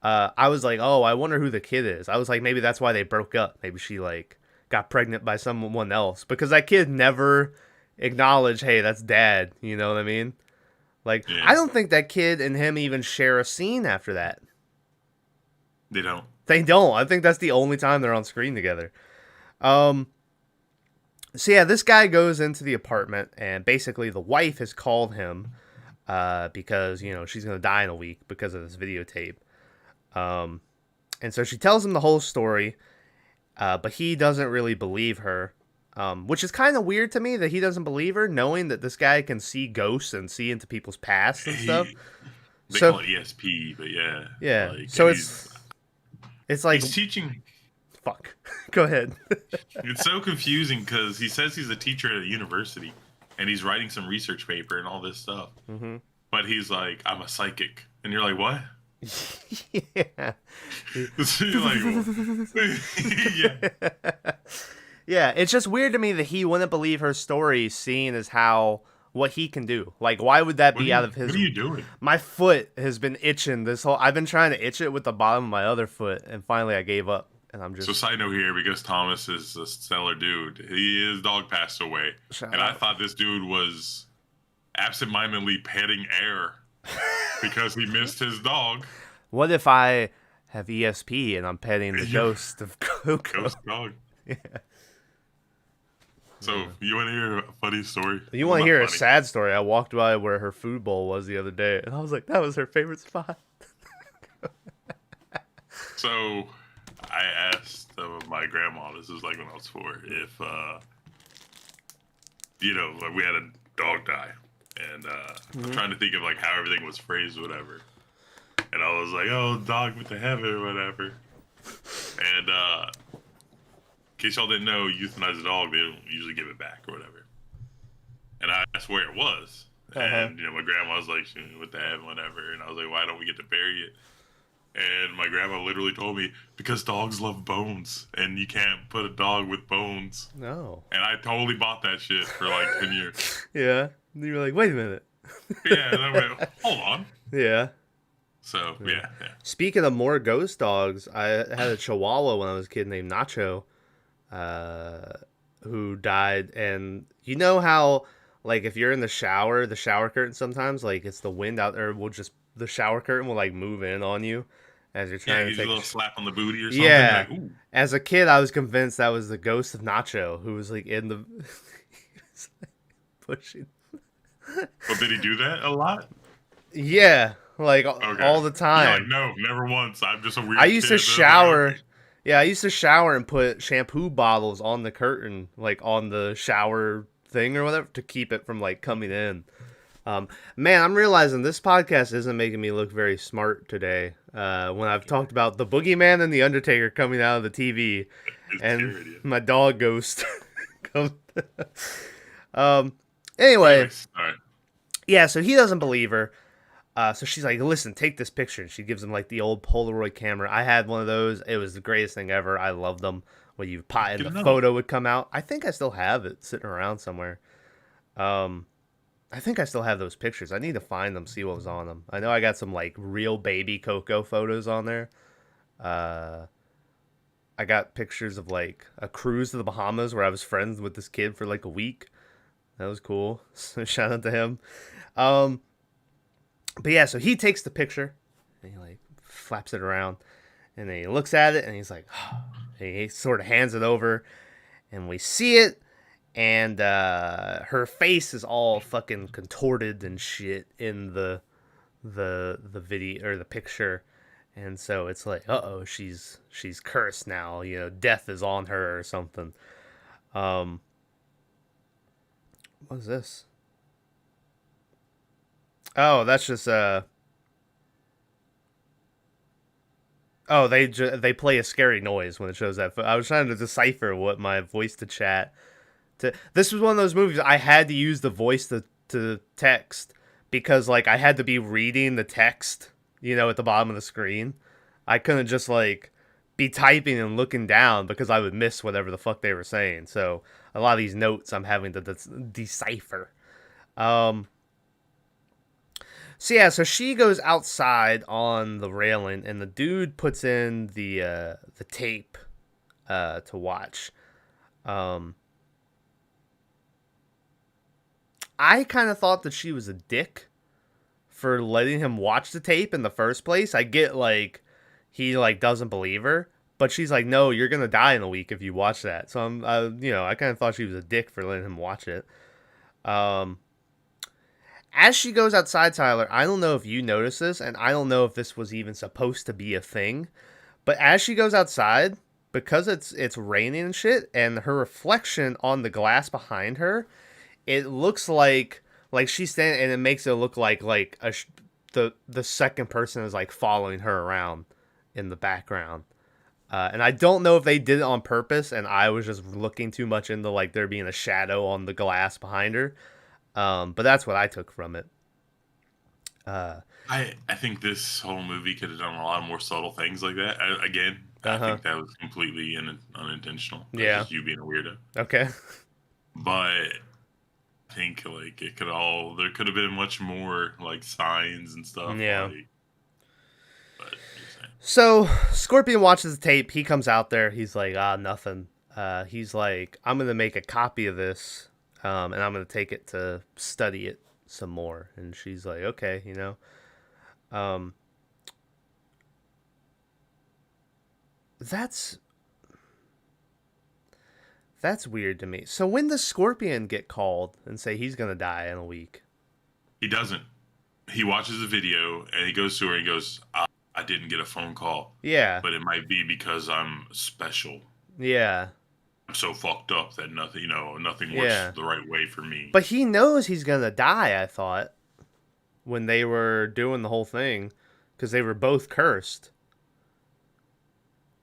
I was like, oh, I wonder who the kid is. I was like, maybe that's why they broke up. Maybe she like got pregnant by someone else, because that kid never acknowledged, hey, that's dad. You know what I mean? Like, yeah. I don't think that kid and him even share a scene after that. They don't. They don't. I think that's the only time they're on screen together. So yeah, this guy goes into the apartment, and basically the wife has called him because, she's going to die in a week because of this videotape. And so she tells him the whole story, but he doesn't really believe her, which is kind of weird to me that he doesn't believe her, knowing that this guy can see ghosts and see into people's past and stuff. They call it ESP, but yeah. Yeah, like, so it's like... He's teaching... Fuck. Go ahead. It's so confusing because he says he's a teacher at a university and he's writing some research paper and all this stuff. Mm-hmm. But he's like, I'm a psychic. And you're like, what? Yeah. So you're like, yeah. Yeah, it's just weird to me that he wouldn't believe her story, seeing as what he can do. Like, why would that be out of his... What are you doing? My foot has been itching I've been trying to itch it with the bottom of my other foot, and finally I gave up. And I'm just... So side note here, because Thomas is a stellar dude, his dog passed away. I thought this dude was absentmindedly petting air because he missed his dog. What if I have ESP and I'm petting the ghost of Coco? Ghost dog. Yeah. So, you want to hear a funny story? You want to hear a sad story? I walked by where her food bowl was the other day, and I was like, that was her favorite spot. So... I asked my grandma, this was like when I was 4, if, like we had a dog die. And I'm trying to think of like how everything was phrased or whatever. And I was like, "Oh, dog went to heaven or whatever." And in case y'all didn't know, euthanize a dog, they don't usually give it back or whatever. And I asked where it was, Uh-huh. and my grandma was like, "She went to heaven, whatever." And I was like, "Why don't we get to bury it?" And my grandma literally told me, "Because dogs love bones, and you can't put a dog with bones." No. And I totally bought that shit for like 10 years. Yeah. And you were like, wait a minute. Yeah, and I went, "Hold on." Yeah. So yeah. Speaking of more ghost dogs, I had a Chihuahua when I was a kid named Nacho, who died. And you know how, like, if you're in the shower curtain sometimes, like, it's the wind out there, the shower curtain will, like, move in on you as you're Yeah, trying gives to you a take little slap on the booty or something. Yeah. Like, ooh. As a kid, I was convinced that was the ghost of Nacho, who was, like, in the... he was, like, pushing... But did he do that a lot? Yeah, like, Okay. all the You're time. like, no, never once. I'm just a weird I used kid. to shower. Yeah, I used to shower and put shampoo bottles on the curtain, like on the shower thing or whatever, to keep it from like coming in. Man, I'm realizing this podcast isn't making me look very smart today. When I've talked about the Boogeyman and the Undertaker coming out of the TV, It's and scary, yeah. my dog ghost. um. Anyway, Anyways, all right. yeah. So he doesn't believe her. So she's like, listen, take this picture. And she gives him like the old Polaroid camera. I had one of those. It was the greatest thing ever. I loved them. When you pot and Give the another photo would come out. I think I still have it sitting around somewhere. I think I still have those pictures. I need to find them, see what was on them. I know I got some like real baby Coco photos on there. I got pictures of like a cruise to the Bahamas where I was friends with this kid for like a week. That was cool. So shout out to him. But yeah, so he takes the picture and he like flaps it around and then he looks at it and he's like, he sort of hands it over and we see it and her face is all fucking contorted and shit in the video or the picture. And so it's like, uh-oh, she's cursed now, you know, death is on her or something. What is this? Oh, that's just oh, they play a scary noise when it shows that. I was trying to decipher what my voice to chat to. This was one of those movies I had to use the voice to text because like I had to be reading the text, you know, at the bottom of the screen. I couldn't just like be typing and looking down because I would miss whatever the fuck they were saying. So a lot of these notes I'm having to decipher. So yeah, so she goes outside on the railing, and the dude puts in the tape to watch. I kind of thought that she was a dick for letting him watch the tape in the first place. I get like he like doesn't believe her, but she's like, "No, you're gonna die in a week if you watch that." So I kind of thought she was a dick for letting him watch it. As she goes outside, Tyler, I don't know if you notice this, and I don't know if this was even supposed to be a thing, but as she goes outside, because it's raining and shit, and her reflection on the glass behind her, it looks like she's standing, and it makes it look like the second person is like following her around in the background. And I don't know if they did it on purpose, and I was just looking too much into like there being a shadow on the glass behind her. But that's what I took from it. I think this whole movie could have done a lot more subtle things like that. I think that was completely unintentional. That's Yeah. just you being a weirdo. Okay. But I think like there could have been much more like signs and stuff. Yeah. But just saying. So Scorpion watches the tape. He comes out there. He's like, nothing. He's like, I'm gonna make a copy of this, and I'm gonna take it to study it some more. And she's like, okay, you know. That's weird to me. So when does Scorpion get called and say he's gonna die in a week? He doesn't. He watches the video and he goes to her and he goes, I didn't get a phone call. Yeah. But it might be because I'm special. Yeah. I'm so fucked up that nothing works the right way for me. But he knows he's gonna die, I thought, when they were doing the whole thing. because they were both cursed.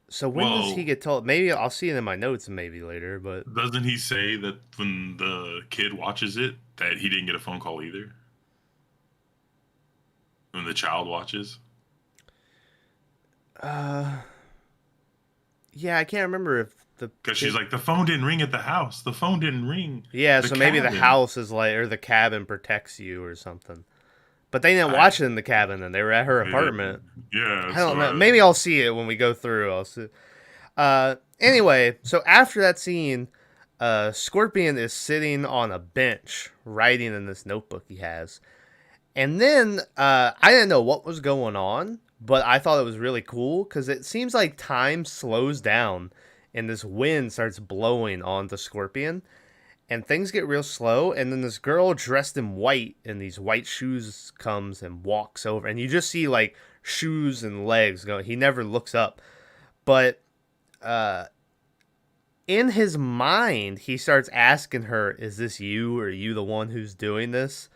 So when does he Well, get told? Maybe I'll see it in my notes maybe later, but doesn't he say that when the kid watches it that he didn't get a phone call either? When the child watches, uh yeah, I can't remember if the because she's kid. like, the phone didn't ring at the house. The phone didn't ring. Yeah, The so maybe the cabin. house is like, or the cabin protects you or something. But they didn't I watch it in the cabin, and they were at her yeah, apartment. yeah. I So don't know. Maybe I'll see it when we go through. I'll see. Anyway, so after that scene, Scorpion is sitting on a bench writing in this notebook he has. And then I didn't know what was going on, but I thought it was really cool because it seems like time slows down and this wind starts blowing onto Scorpion and things get real slow. And then this girl dressed in white in these white shoes comes and walks over, and you just see like shoes and legs going. He never looks up, but uh, in his mind, he starts asking her, "Is this you? Or are you the one who's doing this?"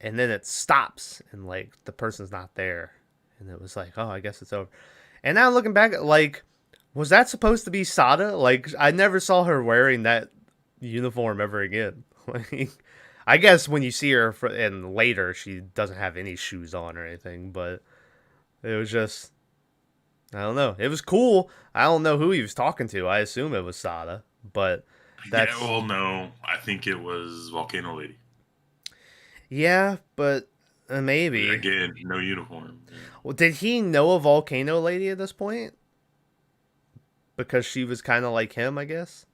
And then it stops, and like the person's not there, and it was like, "Oh, I guess it's over." And now looking back, like, was that supposed to be Sada? Like, I never saw her wearing that uniform ever again. Like, I guess when you see her and later, she doesn't have any shoes on or anything, but it was just, I don't know. It was cool. I don't know who he was talking to. I assume it was Sada, but yeah. that's Well, no, I think it was Volcano Lady. yeah, but maybe. Again, no uniform. Well, did he know a volcano lady at this point? Because she was kind of like him, I guess.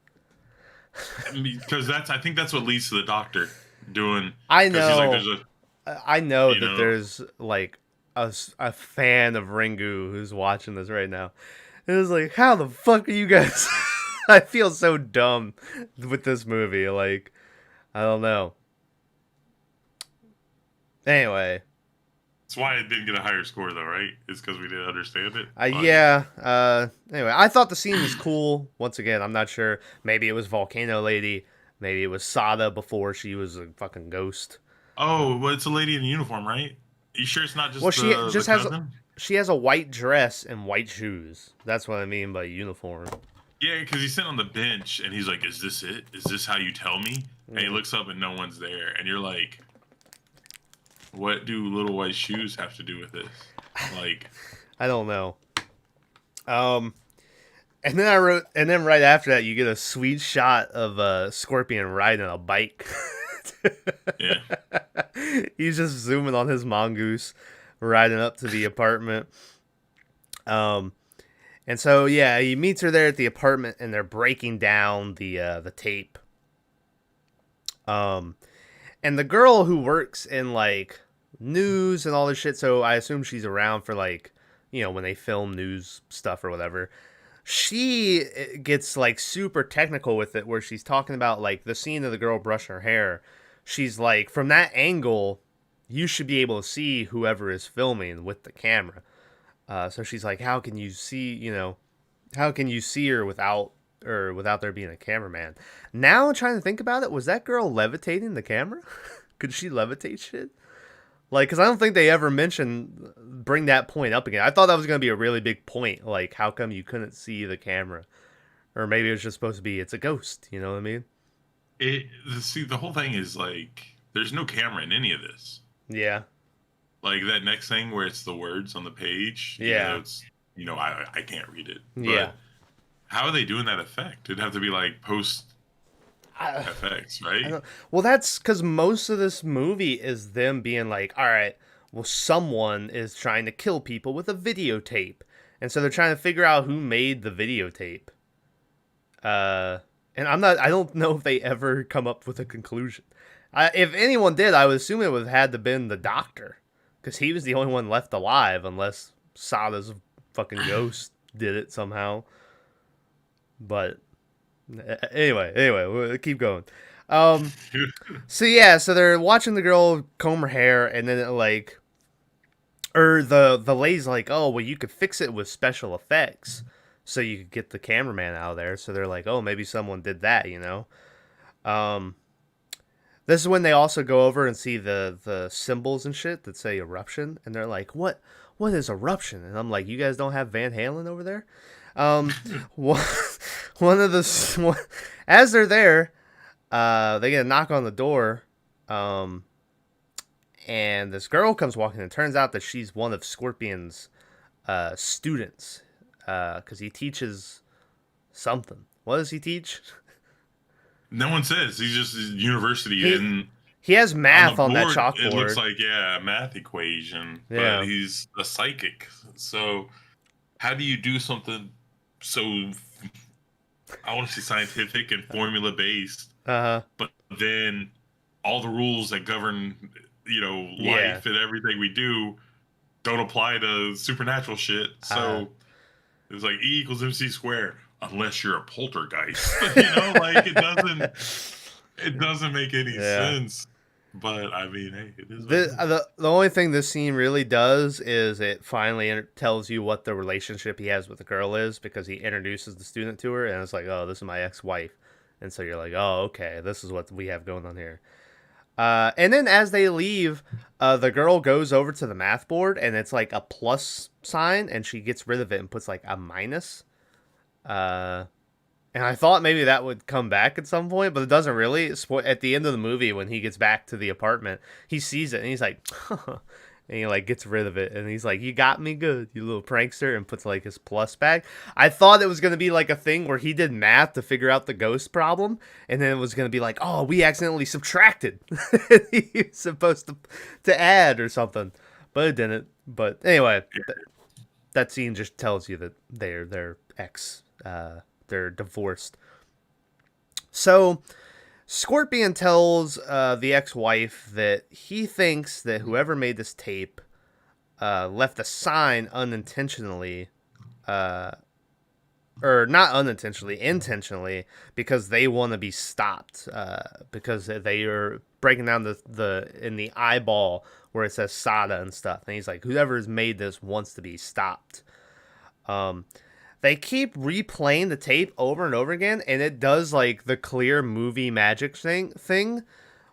Because I think that's what leads to the doctor doing. I Because he's like, know. there's a, I know you that know, there's like a fan of Ringu who's watching this right now. It was like, how the fuck are you guys? I feel so dumb with this movie. Like, I don't know. Anyway, that's why it didn't get a higher score, though, right? It's because we didn't understand it. Like, yeah. Anyway, I thought the scene was cool. Once again, I'm not sure. Maybe it was Volcano Lady. Maybe it was Sada before she was a fucking ghost. oh, well, it's a lady in uniform, right? You sure it's not Well, just she the just has cousin? she has a white dress and white shoes. That's what I mean by uniform. Yeah, because he's sitting on the bench and he's like, "Is this it? Is this how you tell me?" And he looks up and no one's there, and you're like, "What do little white shoes have to do with this?" Like, I don't know. Um, and then I wrote, and then right after that, you get a sweet shot of Scorpion riding a bike. yeah, He's just zooming on his mongoose, riding up to the apartment. Um, and so yeah, he meets her there at the apartment, and they're breaking down the tape. Um, and the girl who works in like news and all this shit, so I assume she's around for like, when they film news stuff or whatever. She gets like super technical with it, where she's talking about like the scene of the girl brushing her hair. She's like, from that angle, you should be able to see whoever is filming with the camera. So she's like, how can you see, how can you see her without there being a cameraman? Now I'm trying to think about it. Was that girl levitating the camera? Could she levitate shit? Like, because I don't think they ever bring that point up again. I thought that was going to be a really big point. Like, how come you couldn't see the camera? Or maybe it was just supposed to be, it's a ghost. You know what I mean? see, the whole thing is like, there's no camera in any of this. Yeah. Like that next thing where it's the words on the page. Yeah. It's I can't read it. But Yeah. how are they doing that effect? It'd have to be like post I, effects, I right? don't, well, that's because most of this movie is them being like, all right, well, someone is trying to kill people with a videotape. And so they're trying to figure out who made the videotape. And I don't know if they ever come up with a conclusion. If anyone did, I would assume it would have had to been the doctor. Because he was the only one left alive, unless Sada's fucking ghost did it somehow. But anyway, we'll keep going. So yeah, so they're watching the girl comb her hair, and then the lady's like, oh well, you could fix it with special effects, so you could get the cameraman out of there. So they're like, oh, maybe someone did that, Then This is when they also go over and see the symbols and shit that say eruption, and they're like, what is eruption? And I'm like, you guys don't have Van Halen over there? Um, one, one of the as they're there, they get a knock on the door, and this girl comes walking, and it turns out that she's one of Scorpion's students, because he teaches something. What does he teach? No one says. He's just university, He- and He has math on on the that board, chalkboard. it looks like a math equation, Yeah. but he's a psychic. So how do you do something so, I want to say, scientific and formula based, Uh-huh. but then all the rules that govern, Yeah. life and everything we do don't apply to supernatural shit. So it's like E equals MC squared, unless you're a poltergeist. Like it doesn't make any sense. But I mean, hey, it is. The only thing this scene really does is it finally tells you what the relationship he has with the girl is, because he introduces the student to her, and it's like, oh, this is my ex-wife, and so you're like, oh, okay, this is what we have going on here. And then as they leave, the girl goes over to the math board, and it's like a plus sign, and she gets rid of it and puts like a minus. And I thought maybe that would come back at some point, but it doesn't really. At the end of the movie, when he gets back to the apartment, he sees it, and he's like, and he like gets rid of it, and he's like, you got me good, you little prankster, and puts like his plus back. I thought it was going to be like a thing where he did math to figure out the ghost problem, and then it was going to be like, oh, we accidentally subtracted. He was supposed to add or something, but it didn't. But anyway, that scene just tells you that they're ex. They're divorced. So Scorpion tells the ex-wife that he thinks that whoever made this tape left a sign unintentionally, or not unintentionally, intentionally, because they want to be stopped, because they are breaking down the in the eyeball where it says Sada and stuff. And he's like, whoever's made this wants to be stopped. They keep replaying the tape over and over again, and it does like the clear movie magic thing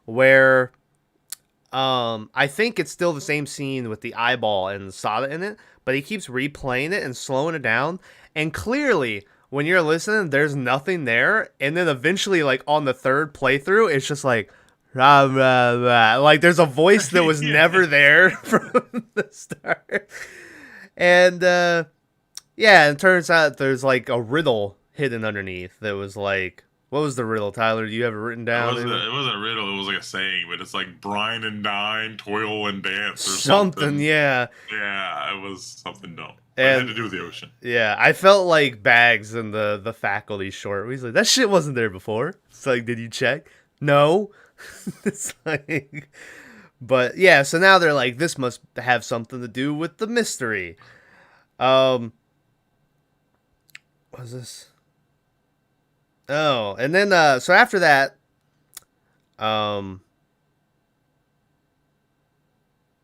where I think it's still the same scene with the eyeball and Sada in it, but he keeps replaying it and slowing it down, and clearly when you're listening there's nothing there, and then eventually like on the third playthrough it's just like rah, rah, rah. Like there's a voice that was never there from the start. And yeah, and it turns out there's like a riddle hidden underneath that was like, what was the riddle, Tyler? Do you have it written down? It wasn't a riddle, it was like a saying, but it's like brine and dine, toil and dance, or something. Yeah. Yeah, it was something dumb. And it had to do with the ocean. Yeah, I felt like Bags in the faculty short. He's like, that shit wasn't there before. It's like, did you check? No. It's like, but yeah, so now they're like, this must have something to do with the mystery. What was this? Oh, and then so after that,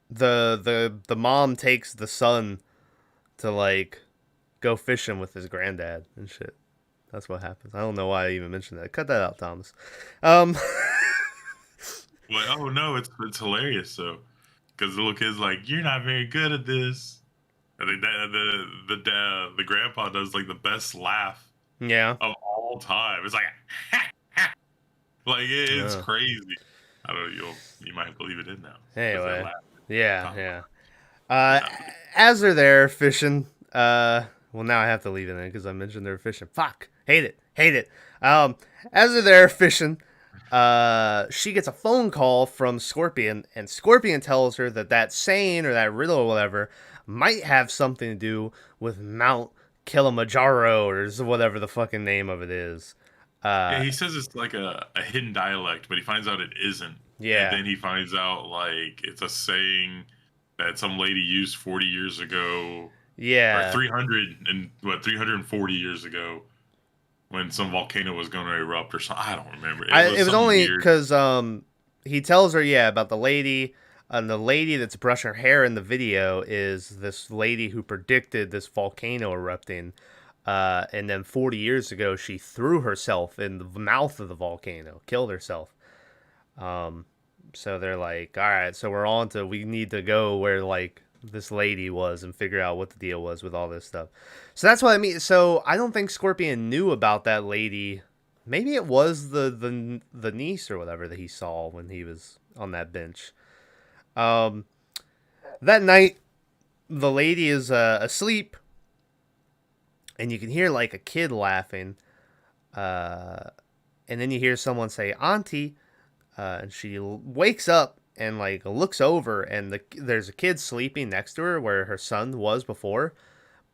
the mom takes the son to like go fishing with his granddad and shit. That's what happens. I don't know why I even mentioned that. Cut that out, Thomas. Well, oh no, it's hilarious though, because the little kid's like, "You're not very good at this." I think that the grandpa does like the best laugh Yeah. of all time. It's like, like it's crazy. I don't know. You might have to leave it in now. Anyway, yeah. As they're there fishing, well, now I have to leave it in because I mentioned they're fishing. Fuck, hate it. As they're there fishing, she gets a phone call from Scorpion, and Scorpion tells her that saying or that riddle or whatever might have something to do with Mount Kilimanjaro or whatever the fucking name of it is. Yeah, he says it's like a hidden dialect, but he finds out it isn't. Yeah. And then he finds out like it's a saying that some lady used 40 years ago. Yeah. Or 340 years ago, when some volcano was going to erupt or something. I don't remember. It was only because he tells her about the lady. And the lady that's brushing her hair in the video is this lady who predicted this volcano erupting. And then 40 years ago, she threw herself in the mouth of the volcano, killed herself. So they're like, all right, so we need to go where like this lady was and figure out what the deal was with all this stuff. So that's what I mean. So I don't think Scorpion knew about that lady. Maybe it was the niece or whatever that he saw when he was on that bench. Um, that night, the lady is asleep, and you can hear like a kid laughing. Uh, and then you hear someone say "Auntie," and she wakes up and like looks over, and there's a kid sleeping next to her where her son was before.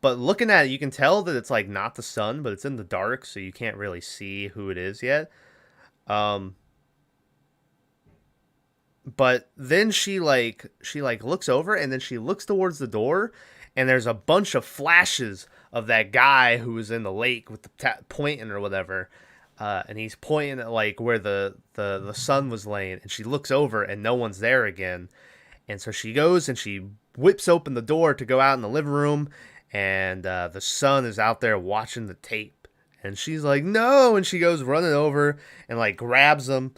But looking at it, you can tell that it's like not the sun, but it's in the dark, so you can't really see who it is yet. Um, but then she looks over, and then she looks towards the door, and there's a bunch of flashes of that guy who was in the lake with the pointing or whatever. And he's pointing at like where the sun was laying, and she looks over and no one's there again. And so she goes and she whips open the door to go out in the living room, and the son is out there watching the tape. And she's like, no, and she goes running over and like grabs him.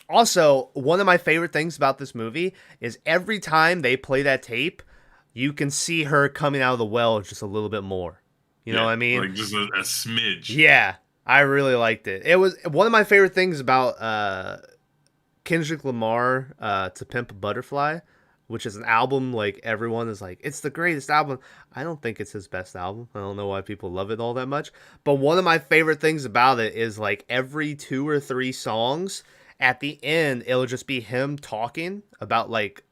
Also, one of my favorite things about this movie is every time they play that tape, you can see her coming out of the well just a little bit more. You know what I mean? Like just a smidge. Yeah, I really liked it. It was one of my favorite things about Kendrick Lamar, "To Pimp a Butterfly," which is an album like everyone is like, it's the greatest album. I don't think it's his best album. I don't know why people love it all that much. But one of my favorite things about it is like every 2 or 3 songs, at the end, it'll just be him talking about like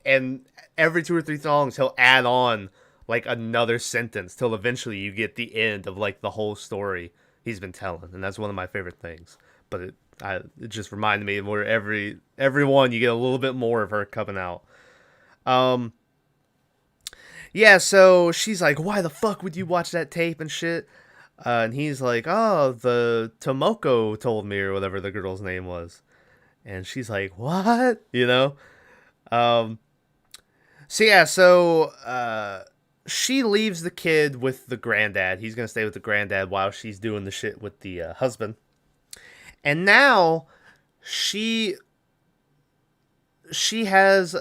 and every 2 or 3 songs he'll add on like another sentence till eventually you get the end of like the whole story he's been telling, and that's one of my favorite things. But it just reminded me of where everyone you get a little bit more of her coming out. Yeah, so she's like, why the fuck would you watch that tape and shit? And he's like, oh, the Tomoko told me, or whatever the girl's name was. And she's like, what? You know? So yeah, she leaves the kid with the granddad. He's gonna stay with the granddad while she's doing the shit with the husband. And now she has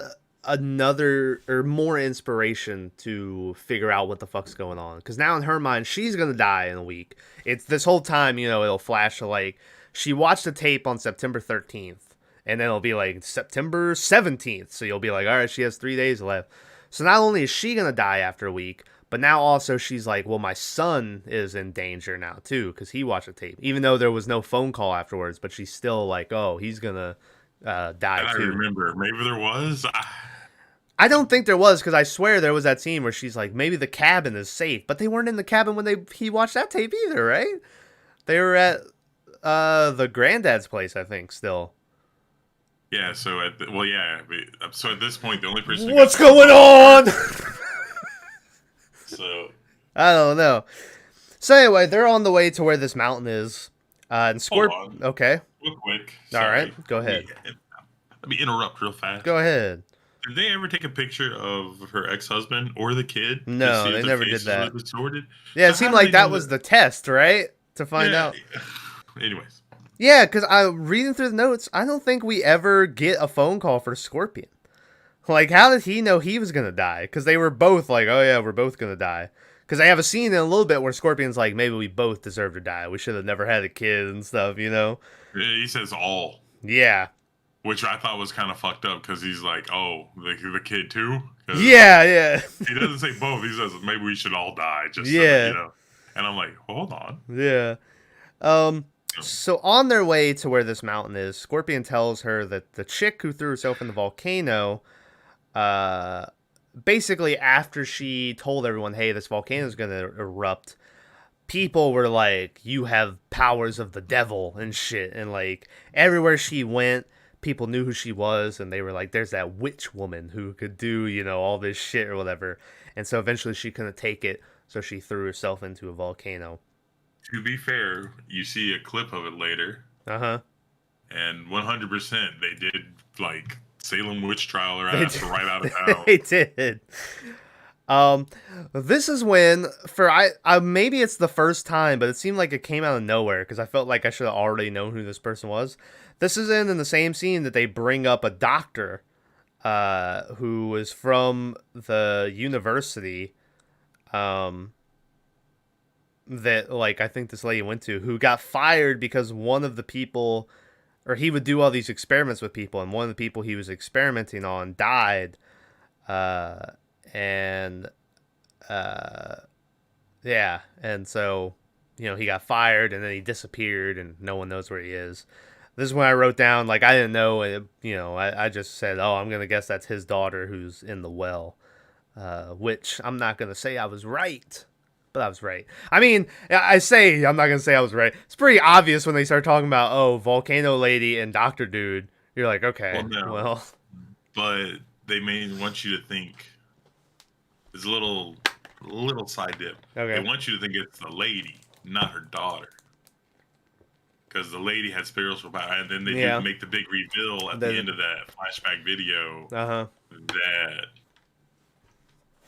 another or more inspiration to figure out what the fuck's going on. Because now in her mind, she's gonna die in a week. It's this whole time, it'll flash to like she watched the tape on September 13th, and then it'll be like September 17th. So you'll be like, all right, she has 3 days left. So not only is she gonna die after a week, but now also she's like, well, my son is in danger now too, because he watched the tape. Even though there was no phone call afterwards, but she's still like, oh, he's gonna die I too. remember. Maybe there was. I don't think there was, because I swear there was that scene where she's like, maybe the cabin is safe, but they weren't in the cabin when he watched that tape either, right? They were at the granddad's place, I think, still. Yeah. So So at this point, the only person. What's going on? So I don't know. So anyway, they're on the way to where this mountain is, and Hold on. Okay. real quick. All Sorry. right, go ahead. Let me interrupt real fast. Go ahead. Did they ever take a picture of her ex-husband or the kid? No, to see if they their never did faces that. were distorted? Yeah, it So seemed how do like they that know was the test, right? To find Yeah. out. Anyways, Yeah, because I reading through the notes, I don't think we ever get a phone call for Scorpion. Like, how did he know he was gonna die? Because they were both like, "Oh yeah, we're both gonna die." Because I have a scene in a little bit where Scorpion's like, "Maybe we both deserve to die. We should have never had a kid and stuff," you know? he says all, Yeah, which I thought was kind of fucked up because he's like, oh, the kid too? 'Cause yeah, He doesn't say both. He says maybe we should all die. Just Yeah. So, And I'm like, hold on. yeah. So on their way to where this mountain is, Scorpion tells her that the chick who threw herself in the volcano, basically after she told everyone, hey, this volcano is going to erupt, people were like, you have powers of the devil and shit. And like everywhere she went, people knew who she was, and they were like, there's that witch woman who could do, all this shit or whatever. And so eventually she couldn't take it, so she threw herself into a volcano. To be fair, you see a clip of it later, Uh-huh. and 100% they did like Salem witch trial her They ass did. right out of town. They did. Um, this is when I maybe it's the first time, but it seemed like it came out of nowhere because I felt like I should have already known who this person was. This is in the same scene that they bring up a doctor, who was from the university, um, that like I think this lady went to, who got fired because one of the people, or he would do all these experiments with people, and one of the people he was experimenting on died, uh, and uh, yeah, and so he got fired, and then he disappeared, and no one knows where he is. This is when I wrote down, like, I didn't know, I just said, oh, I'm gonna guess that's his daughter who's in the well, which I'm not gonna say I was right. But I was right. I mean, I'm not gonna say I was right. It's pretty obvious when they start talking about, oh, volcano lady and doctor dude. You're like, okay, Well, no, well, but they may want you to think. It's a little side dip. okay, They want you to think it's the lady, not her daughter, because the lady had spiritual power, and then they yeah, do make the big reveal at the end of that flashback video uh-huh. that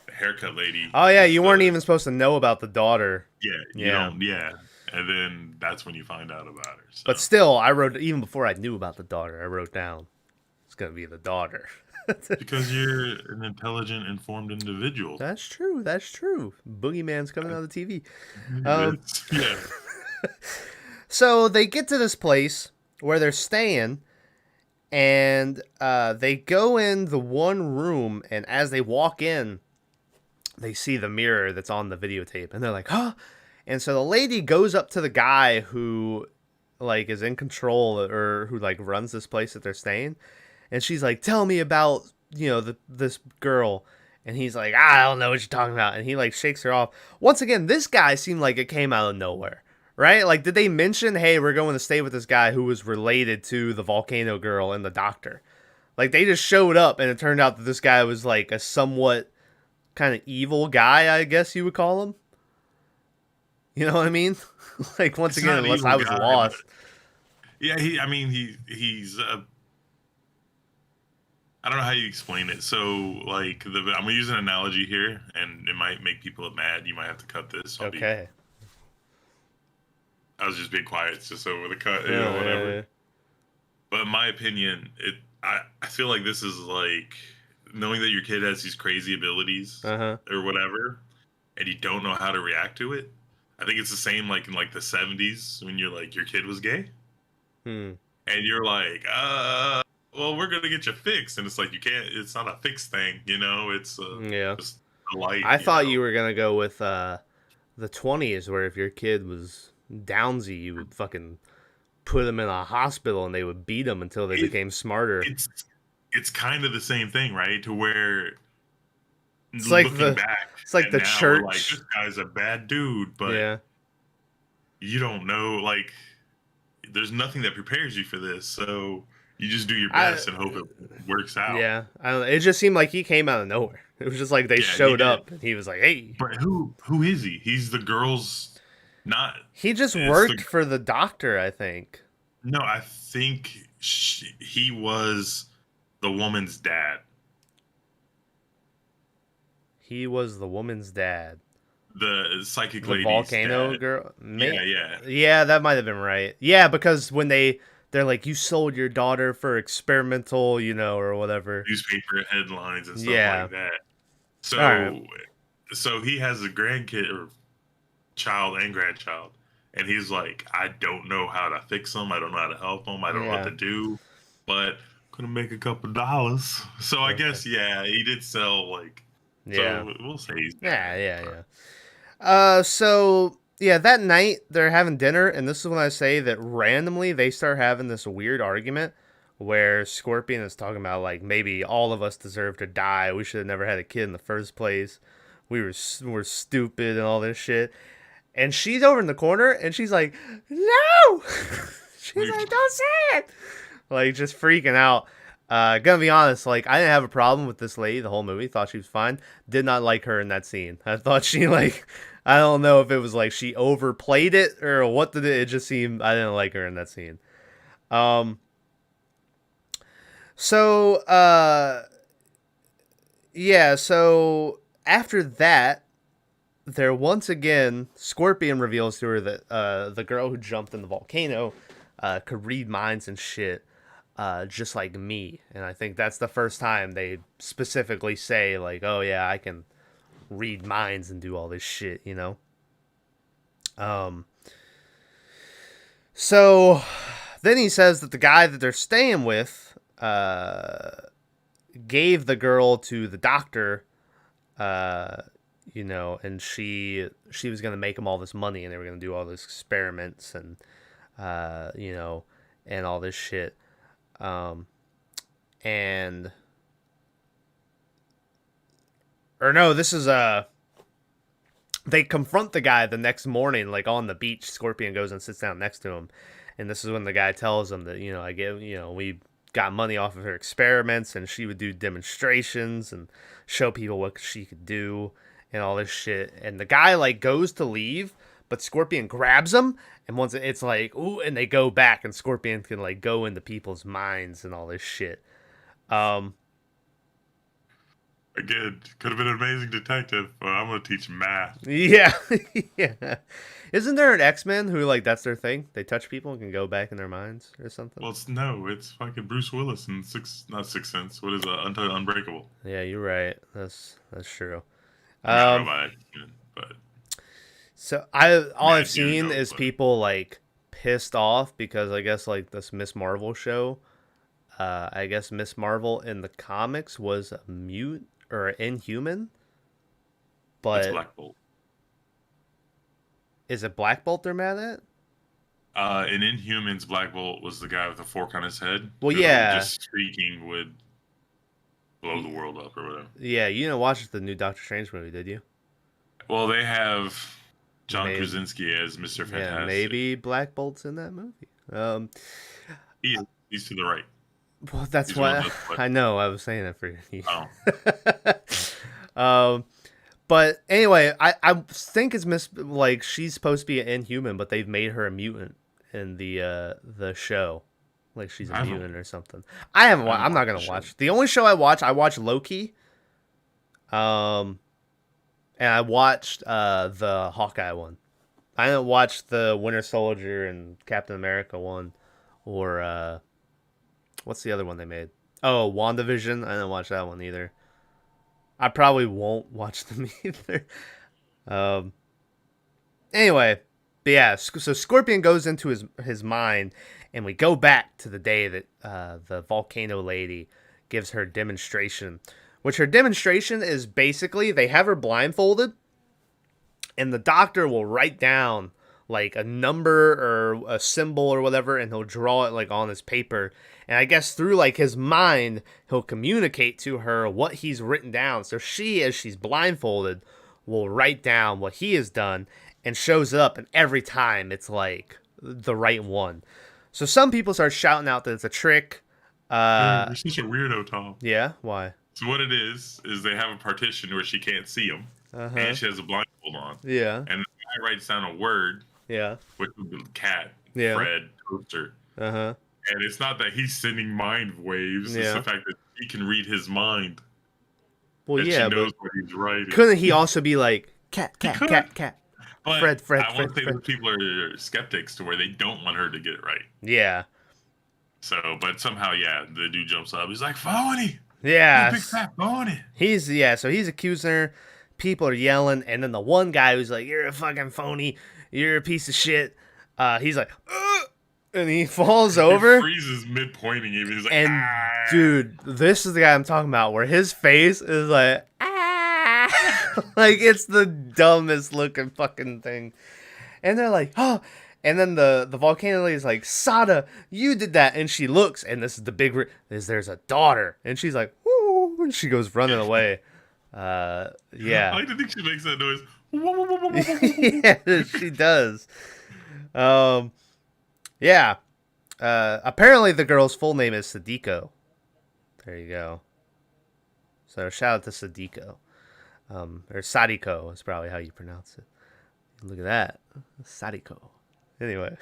the haircut lady. Oh yeah, is you the- weren't even supposed to know about the daughter. Yeah, you Yeah. don't. Yeah, and then that's when you find out about her. So. But still, I wrote, even before I knew about the daughter, I wrote down it's gonna be the daughter. Because you're an intelligent, informed individual. That's true. That's true. Boogeyman's coming out of the TV. Um, Yeah. So they get to this place where they're staying, and they go in the one room, and as they walk in, they see the mirror that's on the videotape, and they're like, huh? And so the lady goes up to the guy who, like, is in control, or who, like, runs this place that they're staying, and she's like, tell me about, this girl. And he's like, I don't know what you're talking about. And he, like, shakes her off. Once again, this guy seemed like it came out of nowhere, right? Like, did they mention, hey, we're going to stay with this guy who was related to the volcano girl and the doctor? Like, they just showed up, and it turned out that this guy was, like, a somewhat kind of evil guy, I guess you would call him. You know what I mean? Like, once It's again, not an unless evil I was guy, lost. Yeah, he's I don't know how you explain it. So like I'm gonna use an analogy here, and it might make people mad. You might have to cut this. Okay. I was just being quiet, just over the cut, Yeah, whatever. yeah. But in my opinion, I feel like this is like knowing that your kid has these crazy abilities Uh-huh. or whatever, and you don't know how to react to it. I think it's the same like in like the 70s when you're like your kid was gay. And you're like, well, we're gonna get you fixed, and it's like you can't. It's not a fixed thing, It's Yeah. just a light. I thought you were gonna go with the 20s, where if your kid was downsy, you would fucking put them in a hospital and they would beat them until they became smarter. It's kind of the same thing, right? To where It's like looking back, it's like and the now we're like, church. this guy's a bad dude, but Yeah. you don't know. Like, there's nothing that prepares you for this, so you just do your best and hope it works out. Yeah. I don't know. It just seemed like he came out of nowhere. It was just like they showed up and he was like, "Hey." But who is he? He's the girl's not. He just It's worked the- for the doctor, I think. No, I think he was the woman's dad. He was the woman's dad. The psychic The lady's volcano dad. girl. Yeah. Yeah, that might have been right. Yeah, because when they're like, you sold your daughter for experimental, or whatever. Newspaper headlines and stuff Yeah. like that. So, Alright. so he has a grandkid or child and grandchild, and he's like, I don't know how to fix them. I don't know how to help them. I don't know what Yeah. to do, but I'm gonna make a couple dollars. So I guess he did sell like. Yeah. So we'll say. Yeah. So yeah, that night they're having dinner, and this is when I say that randomly they start having this weird argument where Scorpion is talking about, like, maybe all of us deserve to die. We should have never had a kid in the first place. We're stupid and all this shit. And she's over in the corner, and she's like, no! She's like, don't say it! Like, just freaking out. Gonna be honest, like, I didn't have a problem with this lady the whole movie. Thought she was fine. Did not like her in that scene. I thought she, like, I don't know if it was like she overplayed it or what did it just seemed, I didn't like her in that scene. So after that, there once again, Scorpion reveals to her that the girl who jumped in the volcano could read minds and shit, just like me. And I think that's the first time they specifically say, like, oh yeah, I can read minds and do all this shit, you know? So then he says that the guy that they're staying with gave the girl to the doctor, you know, and she was gonna make him all this money, and they were gonna do all these experiments and you know, and all this shit, and or no, this is they confront the guy the next morning, like on the beach. Scorpion goes and sits down next to him, and this is when the guy tells him that, you know, we got money off of her experiments, and she would do demonstrations and show people what she could do and all this shit. And the guy like goes to leave, but Scorpion grabs him, and once it's like, ooh, and they go back, and Scorpion can like go into people's minds and all this shit. Again, could have been an amazing detective, but I'm gonna teach math. Yeah, yeah. Isn't there an X-Men who like that's their thing? They touch people and can go back in their minds or something. Well, it's fucking Bruce Willis in not Sixth Sense. What is Unbreakable? Yeah, you're right. That's true. I don't know about X-Men, but So all I've you seen know, is but- people like pissed off because I guess like this Miss Marvel show. I guess Miss Marvel in the comics was a mute or inhuman, but it's Black Bolt. is it Black Bolt they're mad at? In Inhumans, Black Bolt was the guy with the fork on his head. Well, who yeah. just speaking would blow the world up or whatever. Yeah, you didn't watch the new Doctor Strange movie, did you? Well, they have John Maybe. Krasinski as Mr. Fantastic. Yeah, maybe Black Bolt's in that movie. He's to the right. Well, that's He's one why of those- I know. I was saying that for you. Oh, But anyway, I think it's like she's supposed to be an inhuman, but they've made her a mutant in the show, like she's a mutant or something. I haven't. I'm not gonna watch. The only show I watch Loki. And I watched the Hawkeye one. I didn't watch the Winter Soldier and Captain America one, or what's the other one they made? Oh, WandaVision. I didn't watch that one either. I probably won't watch them either. Anyway, but yeah, so Scorpion goes into his mind, and we go back to the day that the volcano lady gives her demonstration, which her demonstration is basically they have her blindfolded, and the doctor will write down like a number or a symbol or whatever, and he'll draw it like on his paper. And I guess through like his mind, he'll communicate to her what he's written down. So she, as she's blindfolded, will write down what he has done and shows up. And every time it's like the right one. So some people start shouting out that it's a trick. you're such a weirdo, Tom. Yeah, why? So what it is they have a partition where she can't see him, and she has a blindfold on. Yeah, And the guy writes down a word, yeah, which would be cat, Yeah. Fred, toaster. uh-huh. And it's not that he's sending mind waves; it's Yeah. the fact that he can read his mind. Well, and yeah, she knows but what he's writing. couldn't he also be like, cat, cat, could. cat, cat? But Fred, I want to say that people are skeptics to where they don't want her to get it right. Yeah. So, but somehow, yeah, the dude jumps up. He's like, phony! Yeah. Big fat phony! So he's accusing her. People are yelling, and then the one guy who's like, "You're a fucking phony. You're a piece of shit." He's like, "Ugh," and he falls over. He freezes mid-pointing even. He's like, And "Ah." dude, this is the guy I'm talking about, where his face is like, ah, like it's the dumbest looking fucking thing. And they're like, oh. And then the volcano lady's like, Sada, you did that. And she looks, and this is the big there's a daughter, and she's like, woo, and she goes running away. I Yeah. like to think she makes that noise. Yeah, she does. Yeah. Apparently the girl's full name is Sadiko. There you go. So shout out to Sadiko. Or Sadiko is probably how you pronounce it. Look at that. Sadiko. Anyway.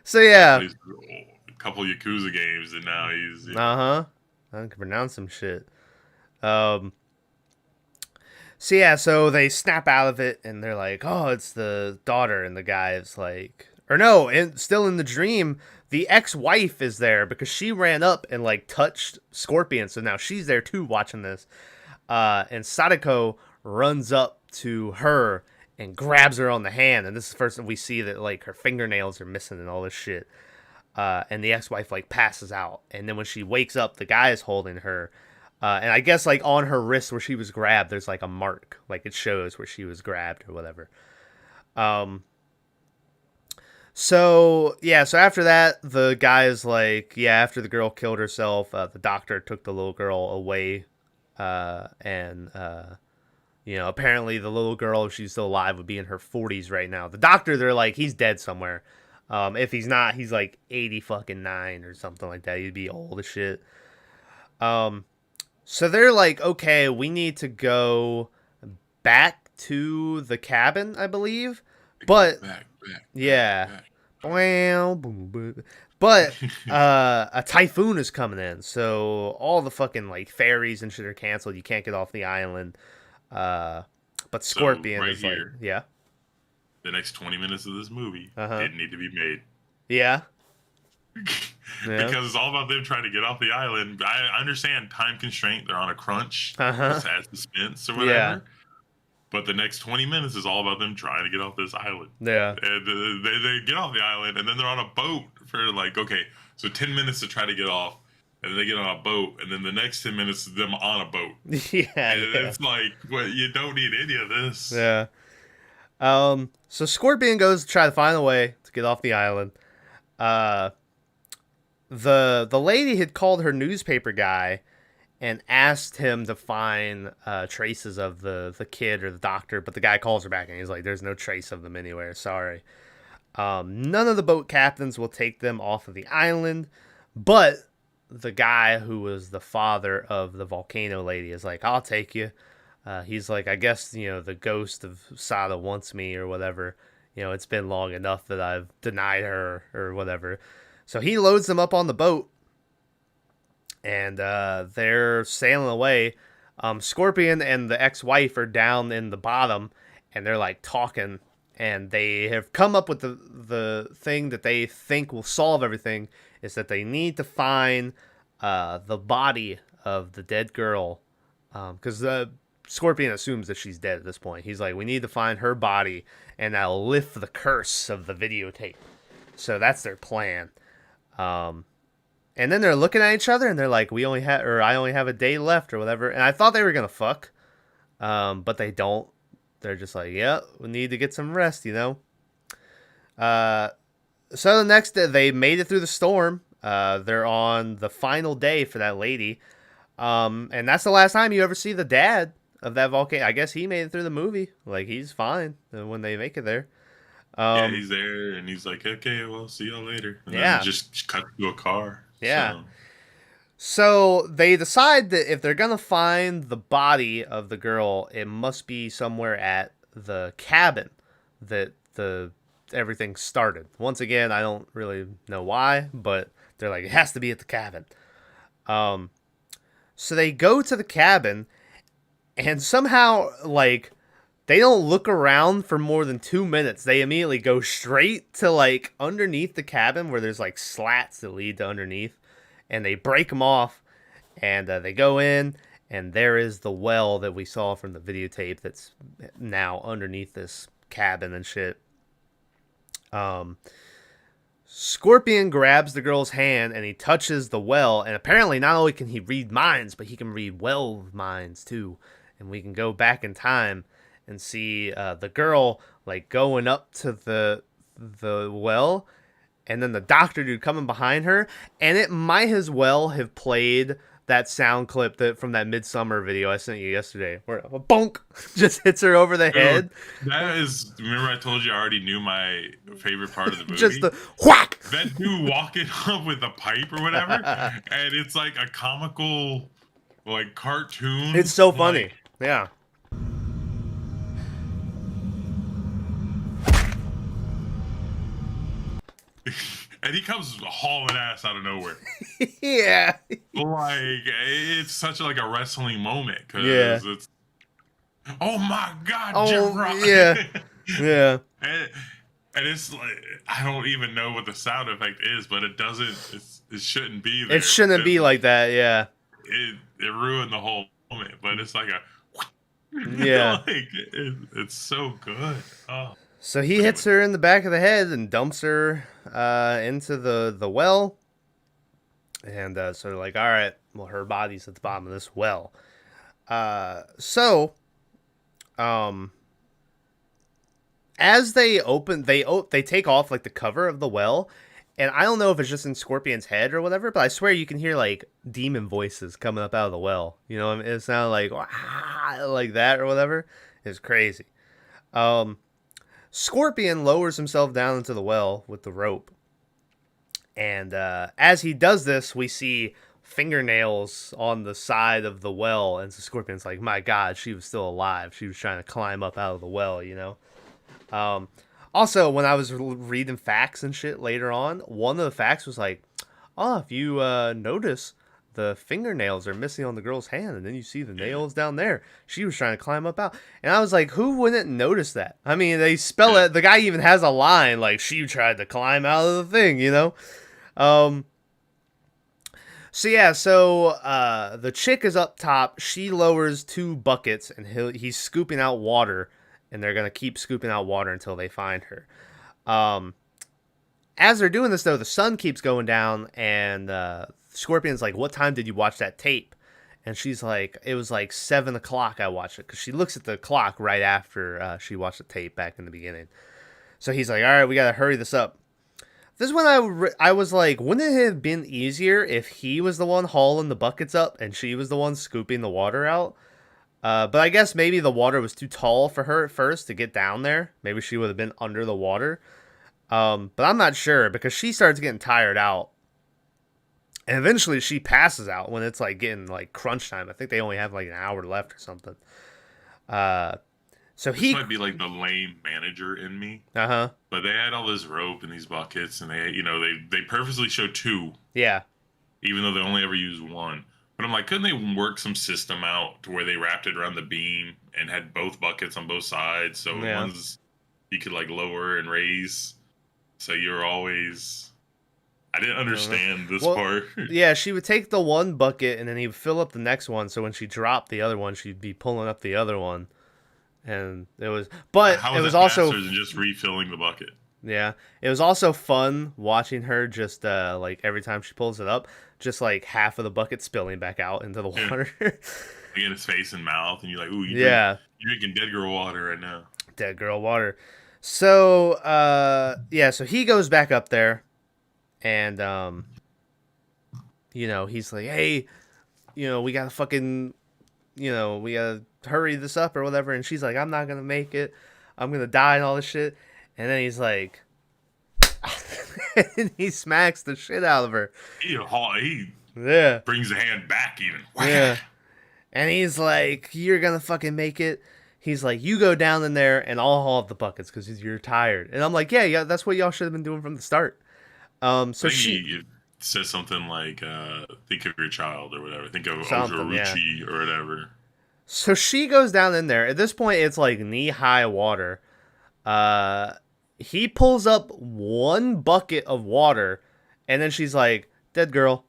So yeah. He's a couple Yakuza games, and now he's... Uh-huh. I can pronounce some shit. So yeah, so they snap out of it and they're like, "Oh, it's the daughter," and the guy is like, or no, and still in the dream, the ex-wife is there because she ran up and like touched Scorpion, so now she's there too watching this. And Sadako runs up to her and grabs her on the hand, and this is the first time we see that like her fingernails are missing and all this shit. And the ex-wife like passes out, and then when she wakes up, the guy is holding her. And I guess like on her wrist where she was grabbed, there's like a mark, like it shows where she was grabbed or whatever. So yeah, so after that, the guy is like, yeah, after the girl killed herself, the doctor took the little girl away, and apparently the little girl, if she's still alive, would be in her 40s right now. The doctor, they're like, he's dead somewhere. If he's not, he's like 80 fucking 9 or something like that. He'd be old as shit. So they're like, okay, we need to go back to the cabin, I believe. But Back, yeah. back. Well, but a typhoon is coming in, so all the fucking like ferries and shit are canceled. You can't get off the island. But Scorpion right is here. like, yeah, The next 20 minutes of this movie Uh-huh. didn't need to be made. yeah, yeah. Because it's all about them trying to get off the island. I understand time constraint. They're on a crunch. Uh-huh. It's had suspense or whatever. Yeah. But the next 20 minutes is all about them trying to get off this island. Yeah. And they get off the island, and then they're on a boat for like, okay, so 10 minutes to try to get off, and then they get on a boat, and then the next 10 minutes is them on a boat. Yeah, And yeah. it's like, well, you don't need any of this. Yeah. So Scorpion goes to try to find a way to get off the island. The lady had called her newspaper guy and asked him to find traces of the kid or the doctor, but the guy calls her back and he's like, "There's no trace of them anywhere. Sorry." None of the boat captains will take them off of the island, but the guy who was the father of the volcano lady is like, "I'll take you." He's like, "I guess, the ghost of Sada wants me or whatever. It's been long enough that I've denied her or whatever." So he loads them up on the boat, and they're sailing away. Scorpion and the ex-wife are down in the bottom, and they're like talking, and they have come up with the thing that they think will solve everything, is that they need to find the body of the dead girl, because the Scorpion assumes that she's dead at this point. He's like, we need to find her body, and that'll lift the curse of the videotape. So that's their plan. And then they're looking at each other, and they're like, I only have a day left or whatever. And I thought they were gonna fuck, but they don't. They're just like, yeah, we need to get some rest, So the next day, they made it through the storm. They're on the final day for that lady. And that's the last time you ever see the dad of that volcano. I guess he made it through the movie. Like, he's fine when they make it there. Yeah, he's there, and he's like, okay, well, see y'all later. And Yeah. then just cut to a car. Yeah. So they decide that if they're gonna find the body of the girl, it must be somewhere at the cabin that everything started. Once again, I don't really know why, but they're like, it has to be at the cabin. So they go to the cabin, and somehow, like, they don't look around for more than 2 minutes. They immediately go straight to, like, underneath the cabin where there's, like, slats that lead to underneath. And they break them off. And they go in. And there is the well that we saw from the videotape that's now underneath this cabin and shit. Scorpion grabs the girl's hand and he touches the well. And apparently not only can he read minds, but he can read well minds too. And we can go back in time and see the girl like going up to the well, and then the doctor dude coming behind her, and it might as well have played that sound clip from that Midsummer video I sent you yesterday, where a bonk just hits her over the head. That is, remember I told you I already knew my favorite part of the movie? Just the whack! That dude walking up with a pipe or whatever, and it's like a comical, like, cartoon. It's so funny. Yeah. And he comes hauling ass out of nowhere. Yeah. Like, it's such like a wrestling moment because Yeah. it's Oh my God, you're Oh right. yeah, yeah. and, and it's like I don't even know what the sound effect is, but it doesn't. It shouldn't be It there. shouldn't be like that. Yeah, It ruined the whole moment. But it's like a yeah. it's so good. Oh, So he but hits anyway, her in the back of the head and dumps her into the well. And so they're like, all right, well, her body's at the bottom of this well. So, um, as they open, they take off like the cover of the well, and I don't know if it's just in Scorpion's head or whatever, but I swear you can hear like demon voices coming up out of the well. You know, it sounded like like that or whatever. It's crazy. Um, Scorpion lowers himself down into the well with the rope, and as he does this, we see fingernails on the side of the well, and the Scorpion's like, "My God, she was still alive. She was trying to climb up out of the well," you know. Um, Also, when I was reading facts and shit later on, one of the facts was like, "Oh, if you notice, the fingernails are missing on the girl's hand, and then you see the yeah, nails down there. She was trying to climb up out." And I was like, "Who wouldn't notice that?" I mean, they spell yeah. it. The guy even has a line like, "She tried to climb out of the thing," you know. Um, so yeah, the chick is up top. She lowers two buckets, and he's scooping out water, and they're gonna keep scooping out water until they find her. Um, as they're doing this though, the sun keeps going down, and Scorpion's like, "What time did you watch that tape?" And she's like, "It was like 7 o'clock. I watched it," because she looks at the clock right after she watched the tape back in the beginning. So he's like, "All right, we gotta hurry this up." This is when I was like, wouldn't it have been easier if he was the one hauling the buckets up and she was the one scooping the water out? But I guess maybe the water was too tall for her at first to get down there. Maybe she would have been under the water. But I'm not sure because she starts getting tired out. And eventually she passes out when it's like getting like crunch time. I think they only have like an hour left or something. Uh, so This he, might be like the lame manager in me, uh huh, but they had all this rope and these buckets, and they purposely show two, yeah, even though they only ever use one. But I'm like, couldn't they work some system out to where they wrapped it around the beam and had both buckets on both sides, so yeah. one's you could like lower and raise, so you're always. I didn't I don't know. understand this Well, part. yeah, she would take the one bucket and then he would fill up the next one. So when she dropped the other one, she'd be pulling up the other one. And it was, but How it is was that also, faster than just refilling the bucket? yeah, it was also fun watching her just like every time she pulls it up, just like half of the bucket spilling back out into the Yeah. water. You get his face and mouth, and you're like, "Ooh, Yeah, you drinking dead girl water right now." dead girl water. So, yeah, so he goes back up there and, he's like, "Hey, we gotta fucking we gotta hurry this up or whatever." And she's like, "I'm not gonna make it. I'm gonna die and all this shit." And then he's like, and he smacks the shit out of her. He Yeah, brings the hand back even. yeah. And he's like, "You're gonna fucking make it." He's like, "You go down in there and I'll haul up the buckets because you're tired." And I'm like, yeah, that's what y'all should have been doing from the start. So I think she, he says something like, "Think of your child" or whatever. Think of something, yeah. Ojoruchi or whatever. So she goes down in there. At this point, it's like knee high water. Uh, he pulls up one bucket of water, and then she's like, "Dead girl."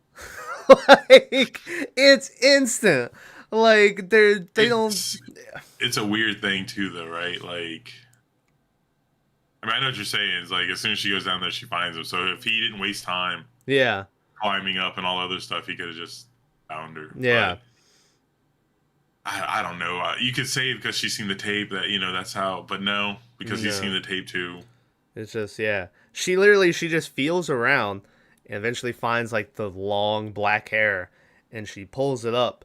Like it's instant. Like they don't. It's a weird thing too, though, right? Like, I mean, I know what you're saying. It's like as soon as she goes down there, she finds him. So if he didn't waste time Yeah, climbing up and all other stuff, he could have just found her. yeah. But I don't know. You could say because she's seen the tape that that's how, but no, because he's No. seen the tape too. It's just, yeah. She just feels around and eventually finds like the long black hair and she pulls it up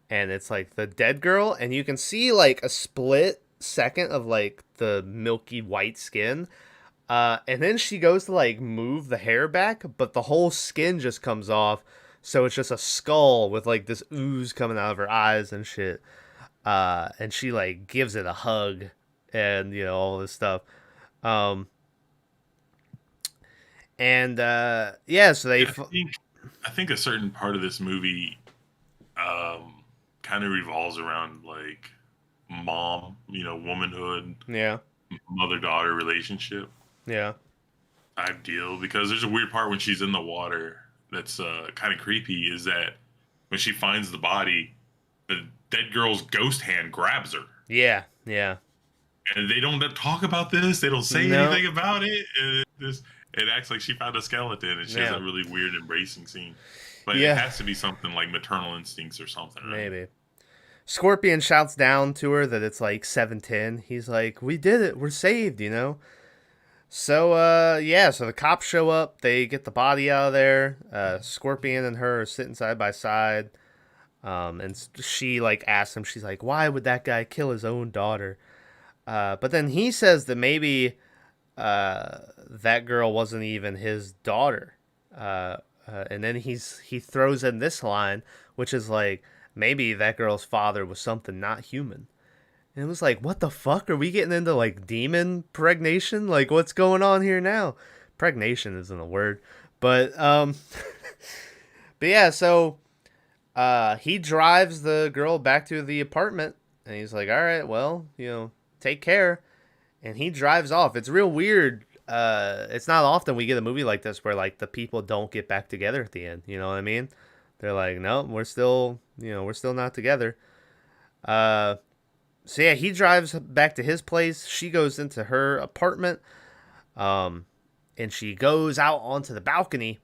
and it's like the dead girl and you can see like a split second of like the milky white skin. And then she goes to like move the hair back, but the whole skin just comes off. So it's just a skull with like this ooze coming out of her eyes and shit. And she like gives it a hug and all this stuff. Um, And yeah, so they. I think a certain part of this movie kind of revolves around like mom, womanhood, Yeah. mother-daughter relationship Yeah. type deal. Because there's a weird part when she's in the water that's kind of creepy. Is that when she finds the body, the dead girl's ghost hand grabs her, Yeah. Yeah. and they don't talk about this. They don't say No. anything about it. And it acts like she found a skeleton, and she has Yeah. a really weird embracing scene. But it Yeah. has to be something like maternal instincts or something, right? Maybe. Scorpion shouts down to her that it's like 7:10. He's like, "We did it. We're saved," you know? So yeah, so the cops show up, they get the body out of there. Scorpion and her are sitting side by side. And she like asks him, she's like, "Why would that guy kill his own daughter?" But then he says that maybe that girl wasn't even his daughter. And then he throws in this line, which is like, maybe that girl's father was something not human. And it was like, what the fuck? Are we getting into like demon pregnation? Like, what's going on here now? Pregnation isn't a word, but but yeah. So he drives the girl back to the apartment, and he's like, all right, well, take care. And he drives off. It's real weird. It's not often we get a movie like this where like the people don't get back together at the end. You know what I mean? They're like, no, we're still not together. So yeah, he drives back to his place. She goes into her apartment, and she goes out onto the balcony,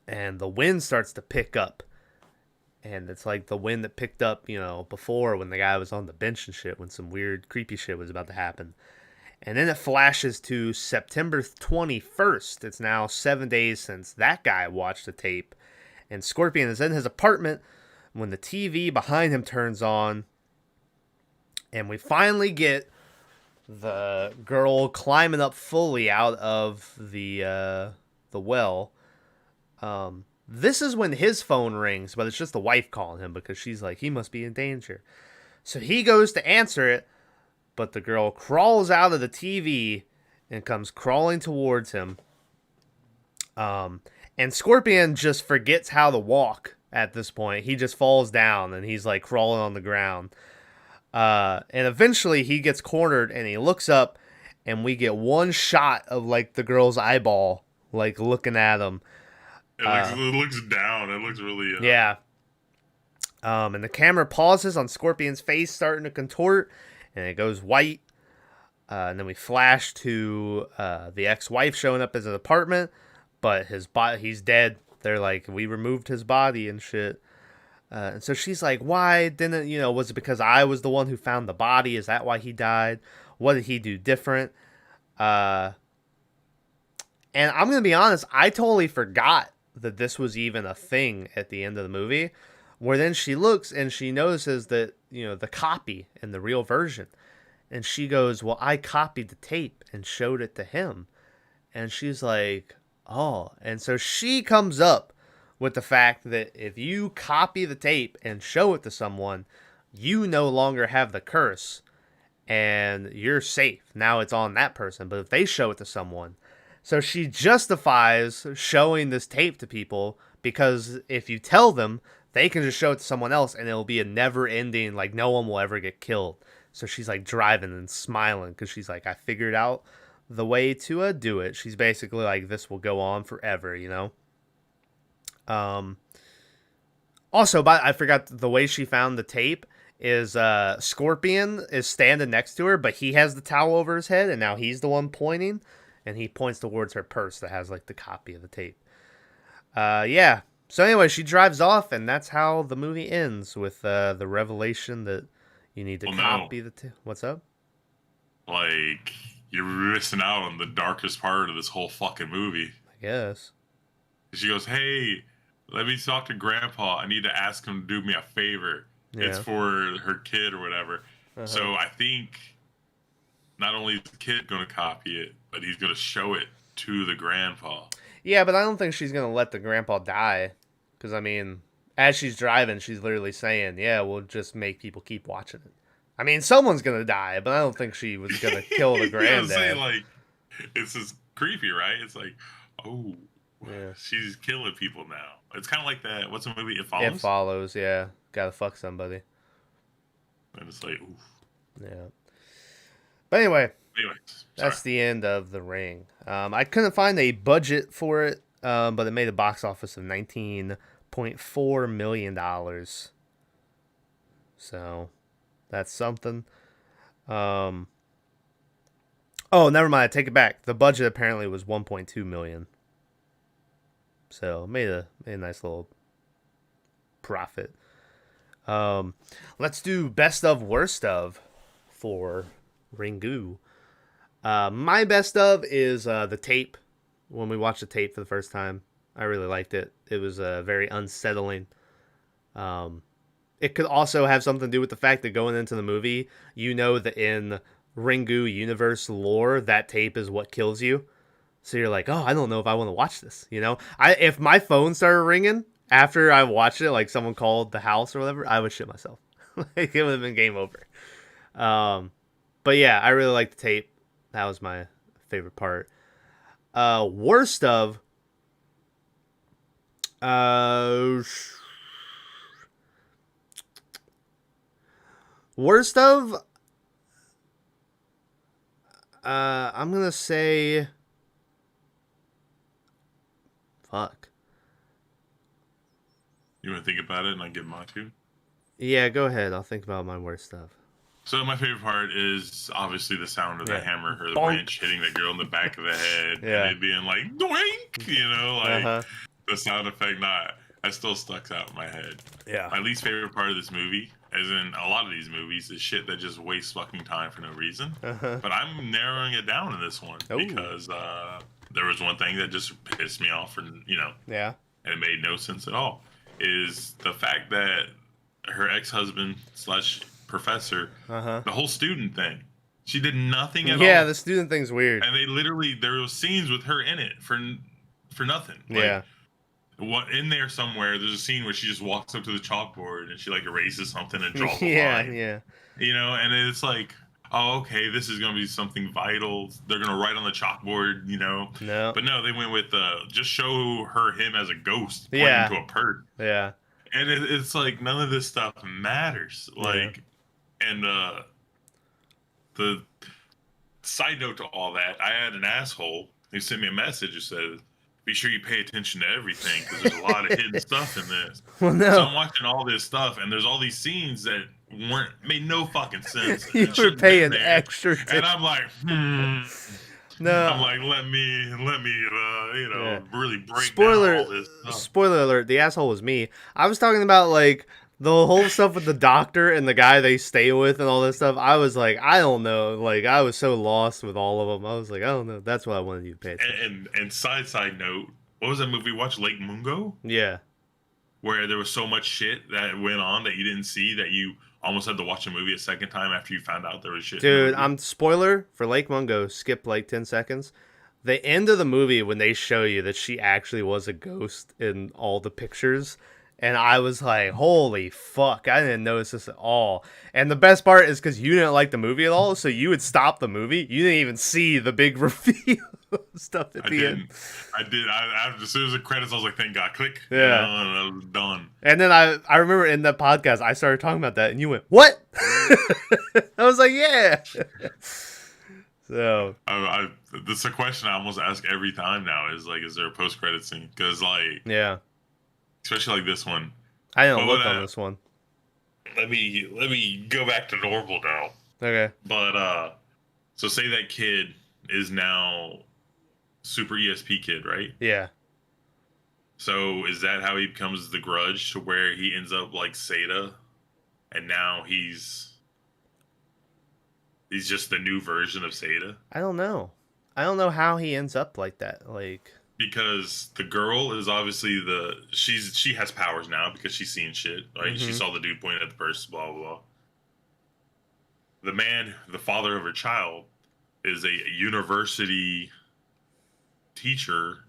and the wind starts to pick up. And it's like the wind that picked up, before when the guy was on the bench and shit, when some weird, creepy shit was about to happen. And then it flashes to September 21st. It's now 7 days since that guy watched the tape. And Scorpion is in his apartment when the TV behind him turns on. And we finally get the girl climbing up fully out of the well. This is when his phone rings, but it's just the wife calling him because she's like, he must be in danger. So he goes to answer it, but the girl crawls out of the TV and comes crawling towards him. And Scorpion just forgets how to walk at this point. He just falls down and he's like crawling on the ground. And eventually he gets cornered and he looks up and we get one shot of like the girl's eyeball, like looking at him. It looks down. It looks really... Yeah. And the camera pauses on Scorpion's face starting to contort, and it goes white. And then we flash to the ex-wife showing up at his apartment, but he's dead. They're like, we removed his body and shit. And so she's like, why didn't, was it because I was the one who found the body? Is that why he died? What did he do different? And I'm going to be honest, I totally forgot that this was even a thing at the end of the movie, where then she looks and she notices that, the copy in the real version. And she goes, well, I copied the tape and showed it to him. And she's like, oh. And so she comes up with the fact that if you copy the tape and show it to someone, you no longer have the curse and you're safe. Now it's on that person. But if they show it to someone, so she justifies showing this tape to people because if you tell them, they can just show it to someone else and it'll be a never ending, like no one will ever get killed. So she's like driving and smiling because she's like, I figured out the way to do it. She's basically like, this will go on forever, Also, but I forgot the way she found the tape is Scorpion is standing next to her, but he has the towel over his head and now he's the one pointing. And he points towards her purse that has like the copy of the tape. Yeah. So anyway, she drives off, and that's how the movie ends with the revelation that you need to copy the tape. What's up? Like, you're missing out on the darkest part of this whole fucking movie. I guess. She goes, hey, let me talk to Grandpa. I need to ask him to do me a favor. Yeah. It's for her kid or whatever. Uh-huh. So I think not only is the kid going to copy it, but he's going to show it to the grandpa. Yeah, but I don't think she's going to let the grandpa die. Because, I mean, as she's driving, she's literally saying, yeah, we'll just make people keep watching it. I mean, someone's going to die, but I don't think she was going to kill the granddad. Saying, like, it's just creepy, right? It's like, oh, yeah. She's killing people now. It's kind of like that. What's the movie? It Follows? It Follows, yeah. Gotta fuck somebody. And it's like, oof. Yeah. But anyway, Anyways, that's sorry. the end of The Ring. I couldn't find a budget for it, but it made a box office of $19.4 million. So that's something. Um, oh, never mind. I take it back. The budget apparently was 1.2 million. So made a nice little profit. Let's do best of worst of for Ringu. My best of is the tape. When we watched the tape for the first time, I really liked it. It was very unsettling. It could also have something to do with the fact that going into the movie, you know that in Ringu universe lore, that tape is what kills you. So you're like, oh, I don't know if I want to watch this. You know, if my phone started ringing after I watched it, like someone called the house or whatever, I would shit myself. Like it would have been game over. But yeah, I really liked the tape. That was my favorite part. Worst of. Uh, Worst of. I'm gonna say. Fuck. You want to think about it and I give mine too? Yeah, go ahead. I'll think about my worst stuff. So my favorite part is obviously the sound of the Yeah. hammer or the Bonk. wrench hitting the girl in the back of the head, Yeah. and it being like doink, you know, like Uh-huh. the sound effect. Not that still stuck out in my head. Yeah. My least favorite part of this movie, as in a lot of these movies, is shit that just wastes fucking time for no reason. Uh-huh. But I'm narrowing it down in this one Ooh. because there was one thing that just pissed me off, and Yeah. and it made no sense at all. Is the fact that her ex-husband slash professor, Uh-huh. the whole student thing, she did nothing at all. Yeah, the student thing's weird. And they literally, there was scenes with her in it for nothing. Like, Yeah. what in there somewhere? There's a scene where she just walks up to the chalkboard and she like erases something and draws a Yeah, line. yeah. You know, and it's like, oh, okay, this is gonna be something vital. They're gonna write on the chalkboard, you know. No. But no, they went with just show him as a ghost pointing Yeah. to a person. Yeah. And it's like none of this stuff matters. Like, and the side note to all that, I had an asshole who sent me a message that said, "Be sure you pay attention to everything because there's a lot of hidden stuff in this." Well, So no. I'm watching all this stuff, and there's all these scenes that made no fucking sense. You It were shouldn't have paying been there. extra And I'm like, No. I'm like, let me, Yeah. really break Spoiler down all this stuff. spoiler alert, the asshole was me. I was talking about like the whole stuff with the doctor and the guy they stay with and all this stuff. I was like, I don't know. Like I was so lost with all of them. I was like, I don't know. That's what I wanted you to pay attention. And side note, what was that movie we watched, Lake Mungo? Yeah. Where there was so much shit that went on that you didn't see that you almost had to watch a movie a second time after you found out there was shit. Dude, I'm spoiler for Lake Mungo. Skip like 10 seconds. The end of the movie when they show you that she actually was a ghost in all the pictures. And I was like, holy fuck, I didn't notice this at all. And the best part is because you didn't like the movie at all, so you would stop the movie. You didn't even see the big reveal stuff at the end. I did. As soon as the credits, I was like, thank God, click. Yeah. You know, and I was done. And then I remember in the podcast, I started talking about that, and you went, what? I was like, yeah. So This is a question I almost ask every time now is like, is there a post-credit scene? Because like, yeah, especially like this one. I didn't Well, look on this one. Let me go back to normal now. Okay. But so say that kid is now Super ESP kid, right? Yeah. So is that how he becomes the Grudge, to where he ends up like Seda, and now he's just the new version of Seda? I don't know. I don't know how he ends up like that. Like, Because the girl is obviously she has powers now because she's seeing shit, right? She Mhm. saw the dude point at the person, blah blah blah. The man, the father of her child, is a university teacher,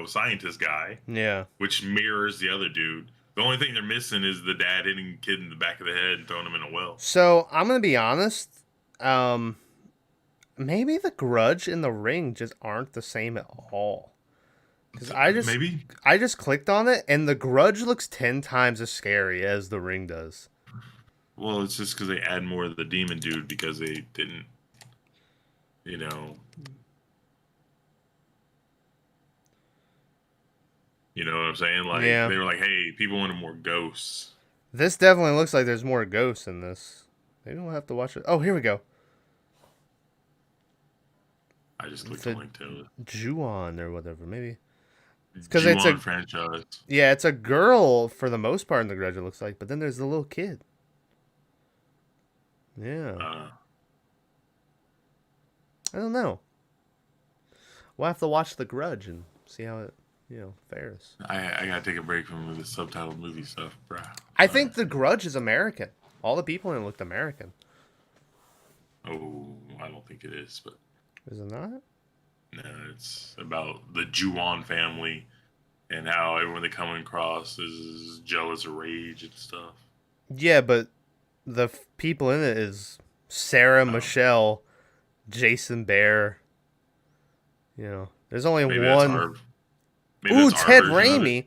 scientist guy, yeah. which mirrors the other dude. The only thing they're missing is the dad hitting the kid in the back of the head and throwing him in a well. So I'm gonna be honest. Maybe the Grudge and the Ring just aren't the same at all. Because Maybe. I just clicked on it, and the Grudge looks 10 times as scary as the Ring does. Well, it's just because they add more of the demon dude because they didn't, you know, you know what I'm saying? Like Yeah. they were like, hey, people wanted more ghosts. This definitely looks like there's more ghosts in this. Maybe we'll have to watch it. Oh, here we go. I just It's clicked the a link to it. Ju-on or whatever. Maybe. It's because it's Ju-on a franchise. yeah, it's a girl for the most part in the Grudge. It looks like, but then there's the little kid. Yeah, Uh, I don't know. We'll have to watch The Grudge and see how it, fares. I gotta take a break from the subtitled movie stuff, bruh. I think The Grudge is American. All the people in it looked American. Oh, I don't think it is, but Is it not? no, it's about the Ju-on family and how everyone they come across is jealous or rage and stuff. Yeah, but the people in it is Sarah Oh. Michelle, Jason Bear. There's only Maybe that's one. our. Maybe Ooh, that's our Ted version of it. Raimi.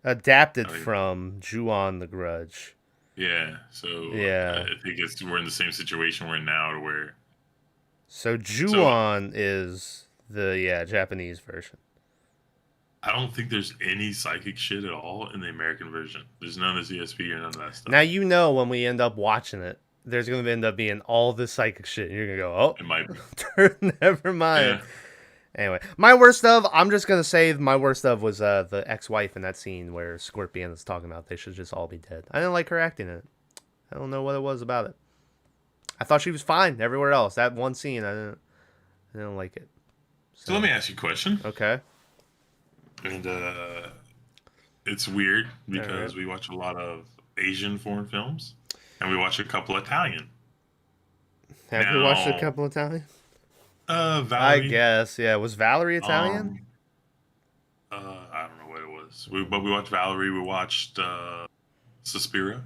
Adapted I mean, from Ju-on The Grudge. yeah, so Yeah. I think we're in the same situation we're in now, to where So so Ju-on is the Japanese version. I don't think there's any psychic shit at all in the American version. There's none of the CSP or none of that stuff. Now when we end up watching it, there's gonna end up being all this psychic shit. You're gonna go, It might be. oh, never mind. Yeah. Anyway, I'm just gonna say my worst of was the ex-wife in that scene where Scorpion is talking about they should just all be dead. I didn't like her acting in it. I don't know what it was about it. I thought she was fine everywhere else. That one scene, I didn't like it. So let me ask you a question. Okay. And it's weird because Alright. we watch a lot of Asian foreign films, and we watch a couple Italian. Have you watched a Now- couple Italian? Valerie. I guess, yeah. Was Valerie Italian? I don't know what it was. But we watched Valerie. We watched Suspiria.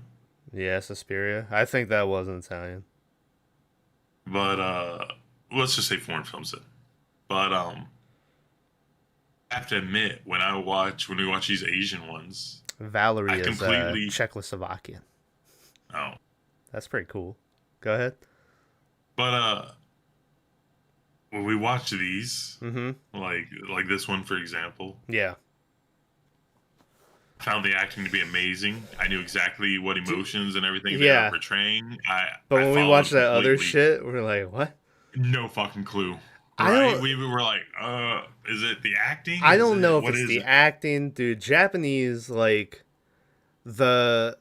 Yeah, Suspiria. I think that wasn't Italian. But let's just say foreign films then. But I have to admit, when we watch these Asian ones, Valerie I is completely- Czechoslovakian. oh, That's pretty cool. Go ahead. but when we watch these, Mm-hmm. like this one for example, Yeah. found the acting to be amazing. I knew exactly what emotions and everything they Yeah. were portraying. But I when we followed watch that other completely. shit, we're like, what? No fucking clue. I Right? don't- We were like, is it the acting? I Is don't know if what it's is the it? acting, dude. Japanese, like, the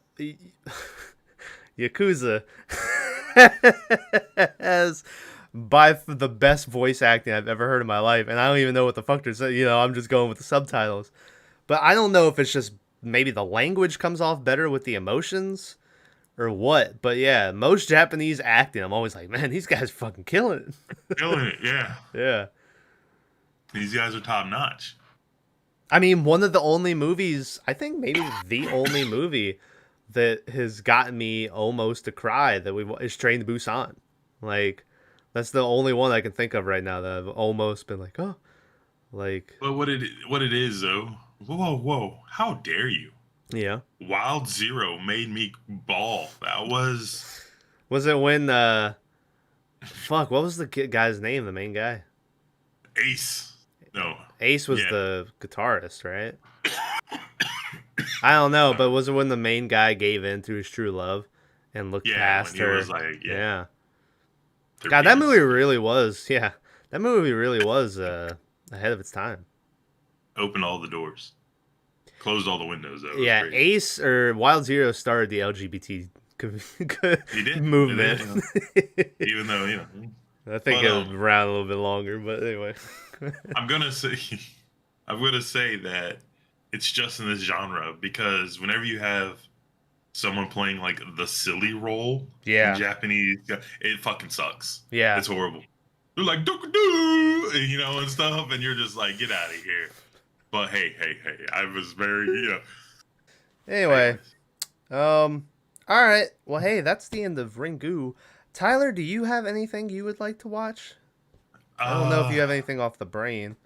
Yakuza has the best voice acting I've ever heard in my life, and I don't even know what the fuck they're saying. I'm just going with the subtitles. But I don't know if it's just maybe the language comes off better with the emotions or what. But yeah, most Japanese acting, I'm always like, man, these guys fucking killing it. Killing it, yeah. Yeah. These guys are top notch. I mean, one of the only movies, I think maybe the only movie that has gotten me almost to cry is Train to Busan. Like, that's the only one I can think of right now that I've almost been like, oh, like, But what it is though, whoa, how dare you? yeah. Wild Zero made me bawl. That was Was it when, fuck, what was the guy's name, the main guy? Ace. No. Ace was Yeah. the guitarist, right? I don't know, but was it when the main guy gave in to his true love and looked Yeah, past when he her? was like, Yeah. their God, that penis. movie really was, yeah. That movie really was ahead of its time. Opened all the doors. Closed all the windows though. It was Yeah, crazy. Ace or Wild Zero started the LGBT He did. movement. He did, Even though, I think But, it was around a little bit longer, but anyway. I'm gonna say that it's just in this genre because whenever you have someone playing like the silly role Yeah. in Japanese, it fucking sucks. Yeah. It's horrible. They're like doo and stuff, and you're just like, get out of here. But hey, I was very, Anyway, all right. Well, hey, that's the end of Ringu. Tyler, do you have anything you would like to watch? I don't know if you have anything off the brain.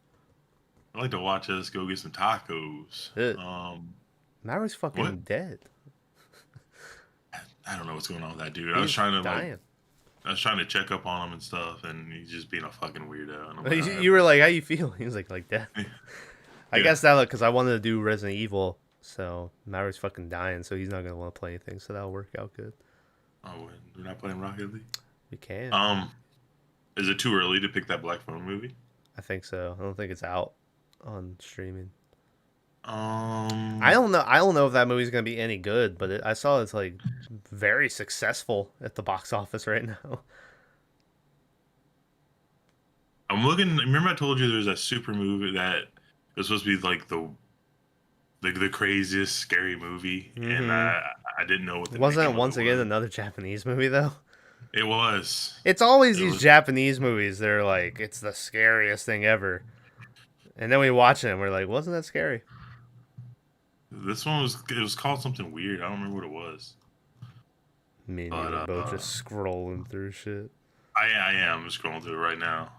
I'd like to watch us go get some tacos. Ugh. Mallory's fucking What? dead. I don't know what's going on with that dude. He's dying. I was trying to check up on him and stuff, and he's just being a fucking weirdo. And I'm like, You were like, "How you feel?" He was like that. I Yeah. guess that because I wanted to do Resident Evil, so now he's fucking dying, so he's not gonna want to play anything. So that'll work out good. Oh, we're not playing Rocket League. We can. Is it too early to pick that Black Phone movie? I think so. I don't think it's out on streaming. Um, I don't know. I don't know if that movie's gonna be any good, but I saw it's like very successful at the box office right now. I'm looking. Remember, I told you there's a super movie that was supposed to be like the craziest scary movie, and I didn't know what the Wasn't name it of once it again was. another Japanese movie though? It was. It's always It these was. Japanese movies. They're like, it's the scariest thing ever, and then we watch it and we're like, wasn't that scary? This one was. It was called something weird. I don't remember what it was. Me and you But were both just scrolling through shit. I am scrolling through it right now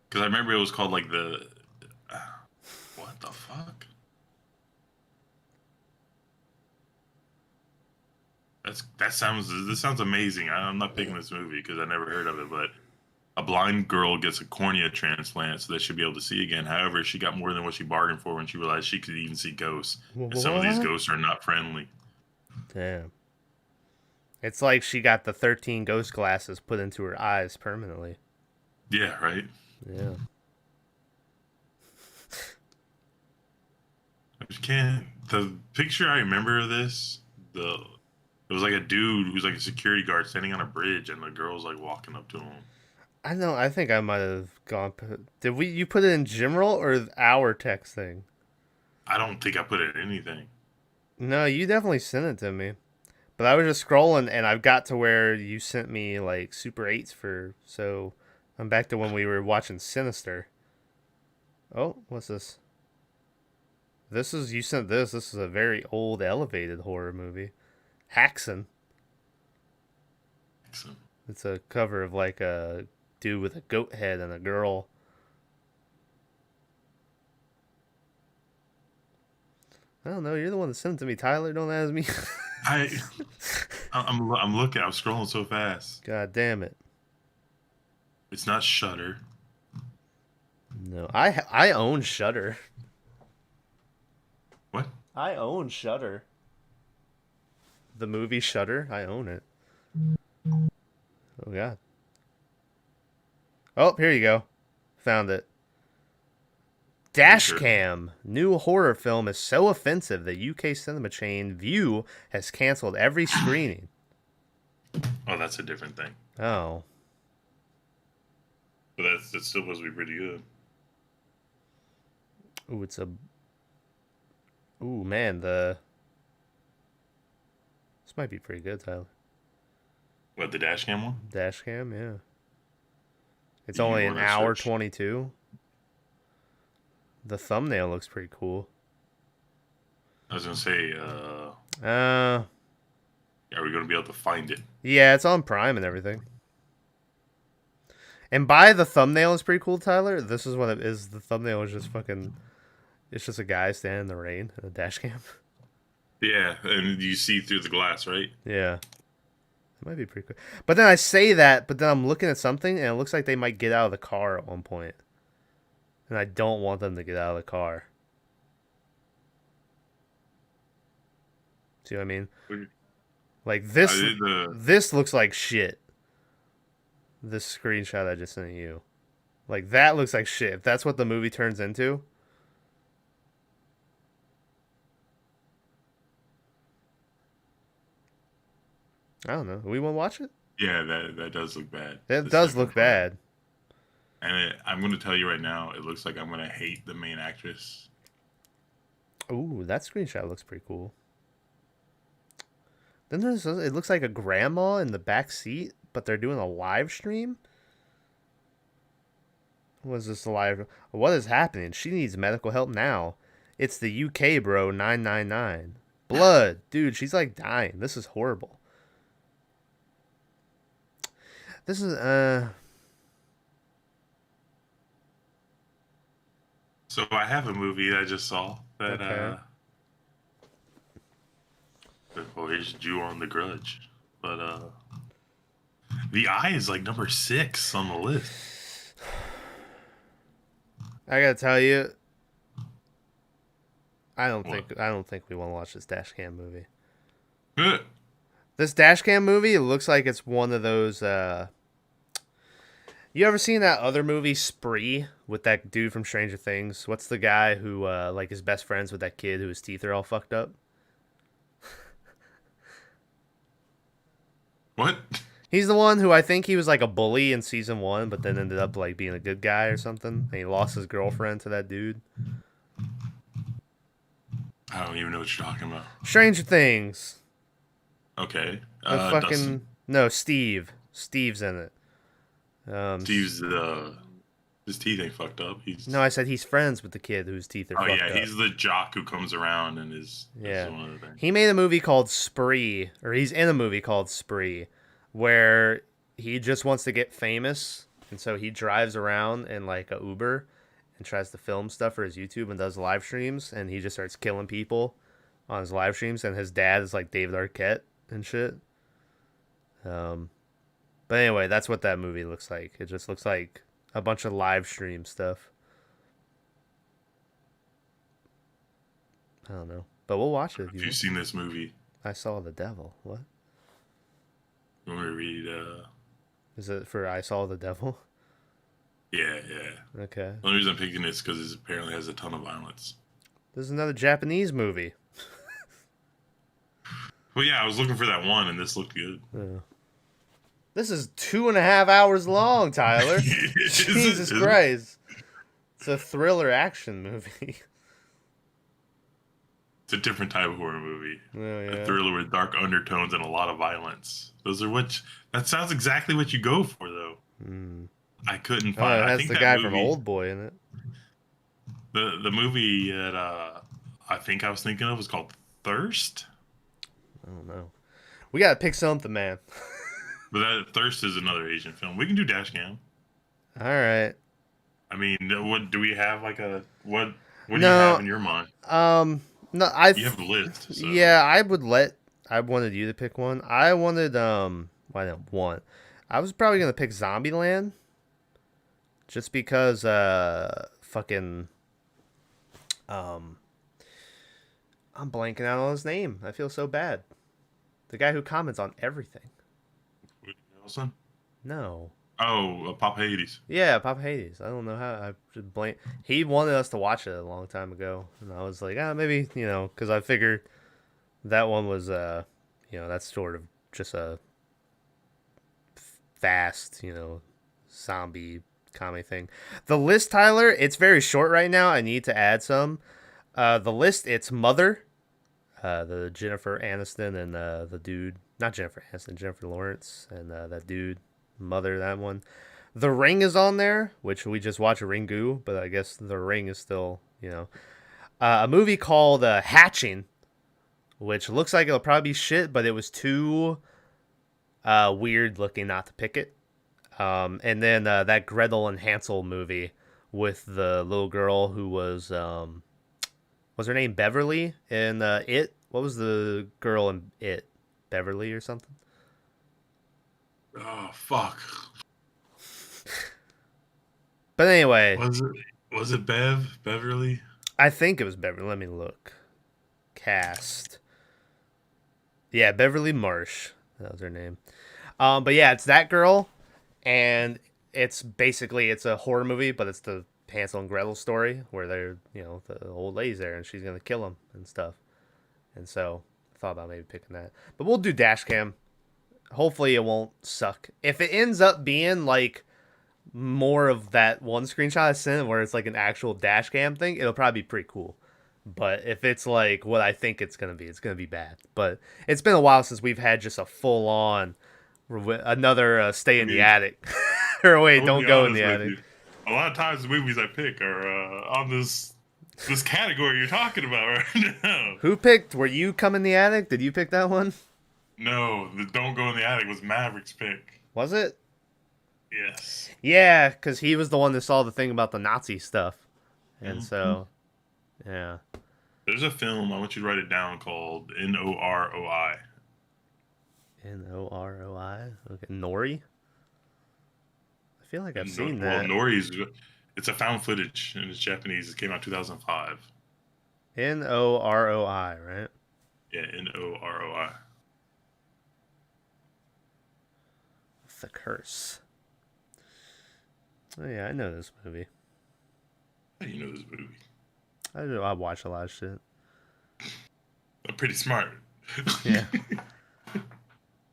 because I remember it was called like the. What the fuck? This sounds amazing. I'm not picking this movie because I never heard of it, but a blind girl gets a cornea transplant so that she'll be able to see again. However, she got more than what she bargained for when she realized she could even see ghosts. And some of these What? ghosts are not friendly. Damn. It's like she got the 13 ghost glasses put into her eyes permanently. Yeah, right. Yeah. I just can't. The picture I remember of this, it was like a dude who's like a security guard standing on a bridge, and the girl's like walking up to him. I know. I think I might have gone. Did we? You put it in Gimroll or our text thing? I don't think I put it in anything. No, you definitely sent it to me. But I was just scrolling and I got to where you sent me like Super 8s for. So I'm back to when we were watching Sinister. Oh, what's this? This is you sent this. This is a very old elevated horror movie. Haxon. So, It's a cover of like a dude with a goat head and a girl. I don't know. You're the one that sent it to me, Tyler. Don't ask me. I I'm looking. I'm scrolling so fast. God damn it. It's not Shutter. No, I own Shutter. What? I own Shutter. The movie Shutter. I own it. Oh god. Oh, here you go. Found it. Dashcam. New horror film is so offensive the UK cinema chain View has canceled every screening. Oh, that's a different thing. Oh. But that's still supposed to be pretty good. Ooh, it's a... Ooh, man, This might be pretty good, Tyler. What, the dash cam one? Dashcam, yeah. It's You only an wanna hour search? 22. The thumbnail looks pretty cool. I was gonna say, Uh, are we gonna be able to find it? yeah, it's on Prime and everything. And by the thumbnail is pretty cool, Tyler. This is what it is. The thumbnail is just fucking... It's just a guy standing in the rain in a dash cam. Yeah, and you see through the glass, right? Yeah. It might be pretty cool. But then I say that, but then I'm looking at something, and it looks like they might get out of the car at one point. And I don't want them to get out of the car. See what I mean? Like this, this looks like shit. This screenshot I just sent you. Like that looks like shit. If that's what the movie turns into. I don't know. We want to watch it? Yeah, that does look bad. It The does second look part. bad. And I'm going to tell you right now, it looks like I'm going to hate the main actress. Ooh, that screenshot looks pretty cool. Then it looks like a grandma in the back seat, but they're doing a live stream. What is this live? What is happening? She needs medical help now. It's the UK, bro. 999. Blood, dude. She's like dying. This is horrible. This is So I have a movie I just saw that Okay. Well, he's Jew on The Grudge. But The Eye is like number 6 on the list. I gotta tell you, I don't What? think we want to watch this dash cam movie. Eh, This dash cam movie, it looks like it's one of those. You ever seen that other movie Spree with that dude from Stranger Things? What's the guy who like is best friends with that kid whose teeth are all fucked up? What? He's the one who I think he was like a bully in season 1, but then ended up like being a good guy or something. And he lost his girlfriend to that dude. I don't even know what you're talking about. Stranger Things. Okay. The fucking Dustin. no, Steve. Steve's in it. Steve's his teeth ain't fucked up. He's No, I said he's friends with the kid whose teeth are oh fucked yeah, up. he's the jock who comes around and is Yeah. one of the things. He made a movie called Spree, or he's in a movie called Spree, where he just wants to get famous, and so he drives around in like a Uber and tries to film stuff for his YouTube and does live streams, and he just starts killing people on his live streams, and his dad is like David Arquette and shit. But anyway, that's what that movie looks like. It just looks like a bunch of live stream stuff. I don't know, but we'll watch it. If you've seen this movie, I Saw the Devil. What? you want me to read Is it for I Saw the Devil? yeah. Okay. The only reason I'm picking this because it apparently has a ton of violence. This is another Japanese movie. Well, yeah, I was looking for that one, and this looked good. This is 2.5 hours long, Tyler. Jesus Christ. It's a thriller action movie. It's a different type of horror movie. Oh, yeah. A thriller with dark undertones and a lot of violence. Those are what. That sounds exactly what you go for, though. I couldn't Oh, find. it I has think the that guy movie, from Old Boy in it. The movie that I think I was thinking of was called Thirst. I don't know. We gotta pick something, man. But that Thirst is another Asian film. We can do Dashcam. All right. I mean, what do we have? Like a what? What do No. you have in your mind? No, I. You have a list. So. Yeah, I wanted you to pick one. I wanted well, I didn't want. I was probably gonna pick Zombieland. Just because fucking I'm blanking out on his name. I feel so bad. The guy who comments on everything. Woody Harrelson? No. Oh, Pop Hades. Yeah, Papa Hades. I don't know how I should blame. He wanted us to watch it a long time ago, and I was like, maybe because I figured that one was that's sort of just a fast zombie comedy thing. The list, Tyler, it's very short right now. I need to add some. The list, it's Mother, the Jennifer Aniston and the dude, not Jennifer Aniston, Jennifer Lawrence, and that dude, Mother, that one. The Ring is on there, which we just watched Ringu, but I guess The Ring is still, a movie called Hatching, which looks like it'll probably be shit, but it was too weird looking not to pick it. And then that Gretel and Hansel movie with the little girl who was her name Beverly in It? What was the girl in It? Beverly or something? Oh fuck. But anyway, Was it Beverly? I think it was Beverly. Let me look. Cast. Yeah, Beverly Marsh. That was her name. But yeah, it's that girl, and it's a horror movie, but it's the Hansel and Gretel story where they're, the old lady's there and she's gonna kill him and stuff. And so I thought about maybe picking that. But we'll do Dashcam. Hopefully it won't suck. If it ends up being like more of that one screenshot I sent where it's like an actual Dashcam thing, it'll probably be pretty cool. But if it's like what I think it's gonna be bad. But it's been a while since we've had just a full on another stay in the attic. Or wait, don't go in the attic. A lot of times the movies I pick are on this category you're talking about right now. Who picked? Were you Come in the Attic? Did you pick that one? No, the Don't Go in the Attic was Maverick's pick. Was it? Yes. Yeah, because he was the one that saw the thing about the Nazi stuff. And so, yeah. There's a film, I want you to write it down, called Noroi. Noroi. Okay, Nori. I feel like I've And seen well, that. Nori's, it's a found footage and it's Japanese. It came out 2005. Noroi, right? Yeah, Noroi. The Curse. Oh yeah, I know this movie. How do you know this movie? I watch a lot of shit. I'm pretty smart. Yeah.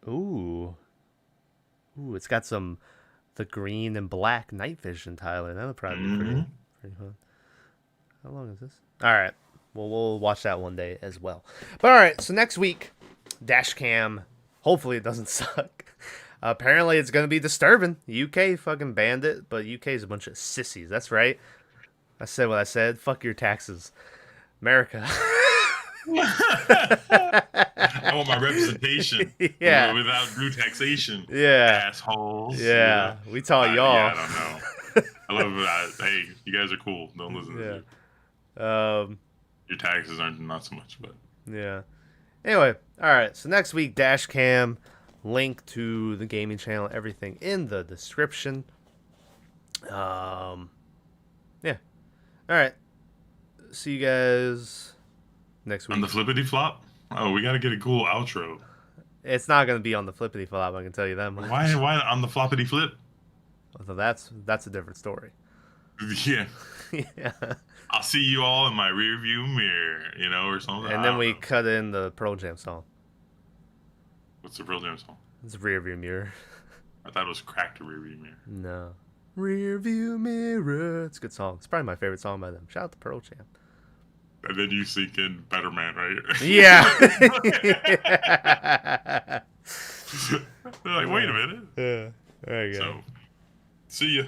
Ooh. Ooh, it's got some the green and black night vision, Tyler. That'll probably be Mhm. pretty fun. How long is this? All right. Well, we'll watch that one day as well. But all right, so next week, dash cam. Hopefully it doesn't suck. Apparently it's gonna be disturbing. UK fucking banned it, but UK is a bunch of sissies. That's right. I said what I said. Fuck your taxes, America. I want my representation Yeah. without due taxation. Yeah. Assholes. Yeah, we taught y'all. Yeah, I don't know. I love it. Hey, you guys are cool. Don't listen to Yeah. this. Your taxes aren't not so much, but Yeah. Anyway, all right. So next week, dash cam, link to the gaming channel, everything in the description. Yeah. All right. See you guys next week. on the flippity flop. Oh, we got to get a cool outro. It's not gonna be on the flippity flop. I can tell you that much. Why on the floppity flip? So that's a different story. Yeah. Yeah. I'll see you all in my rear view mirror, or something. And I then don't we know. cut in the Pearl Jam song. What's the real name song? It's rear view mirror. I thought it was cracked rear view mirror. No. Rear view mirror. It's a good song. It's probably my favorite song by them. Shout out to Pearl Jam. And then you sink in Better Man, right? Yeah. They're like, wait a minute. Yeah. There you go. So, see ya.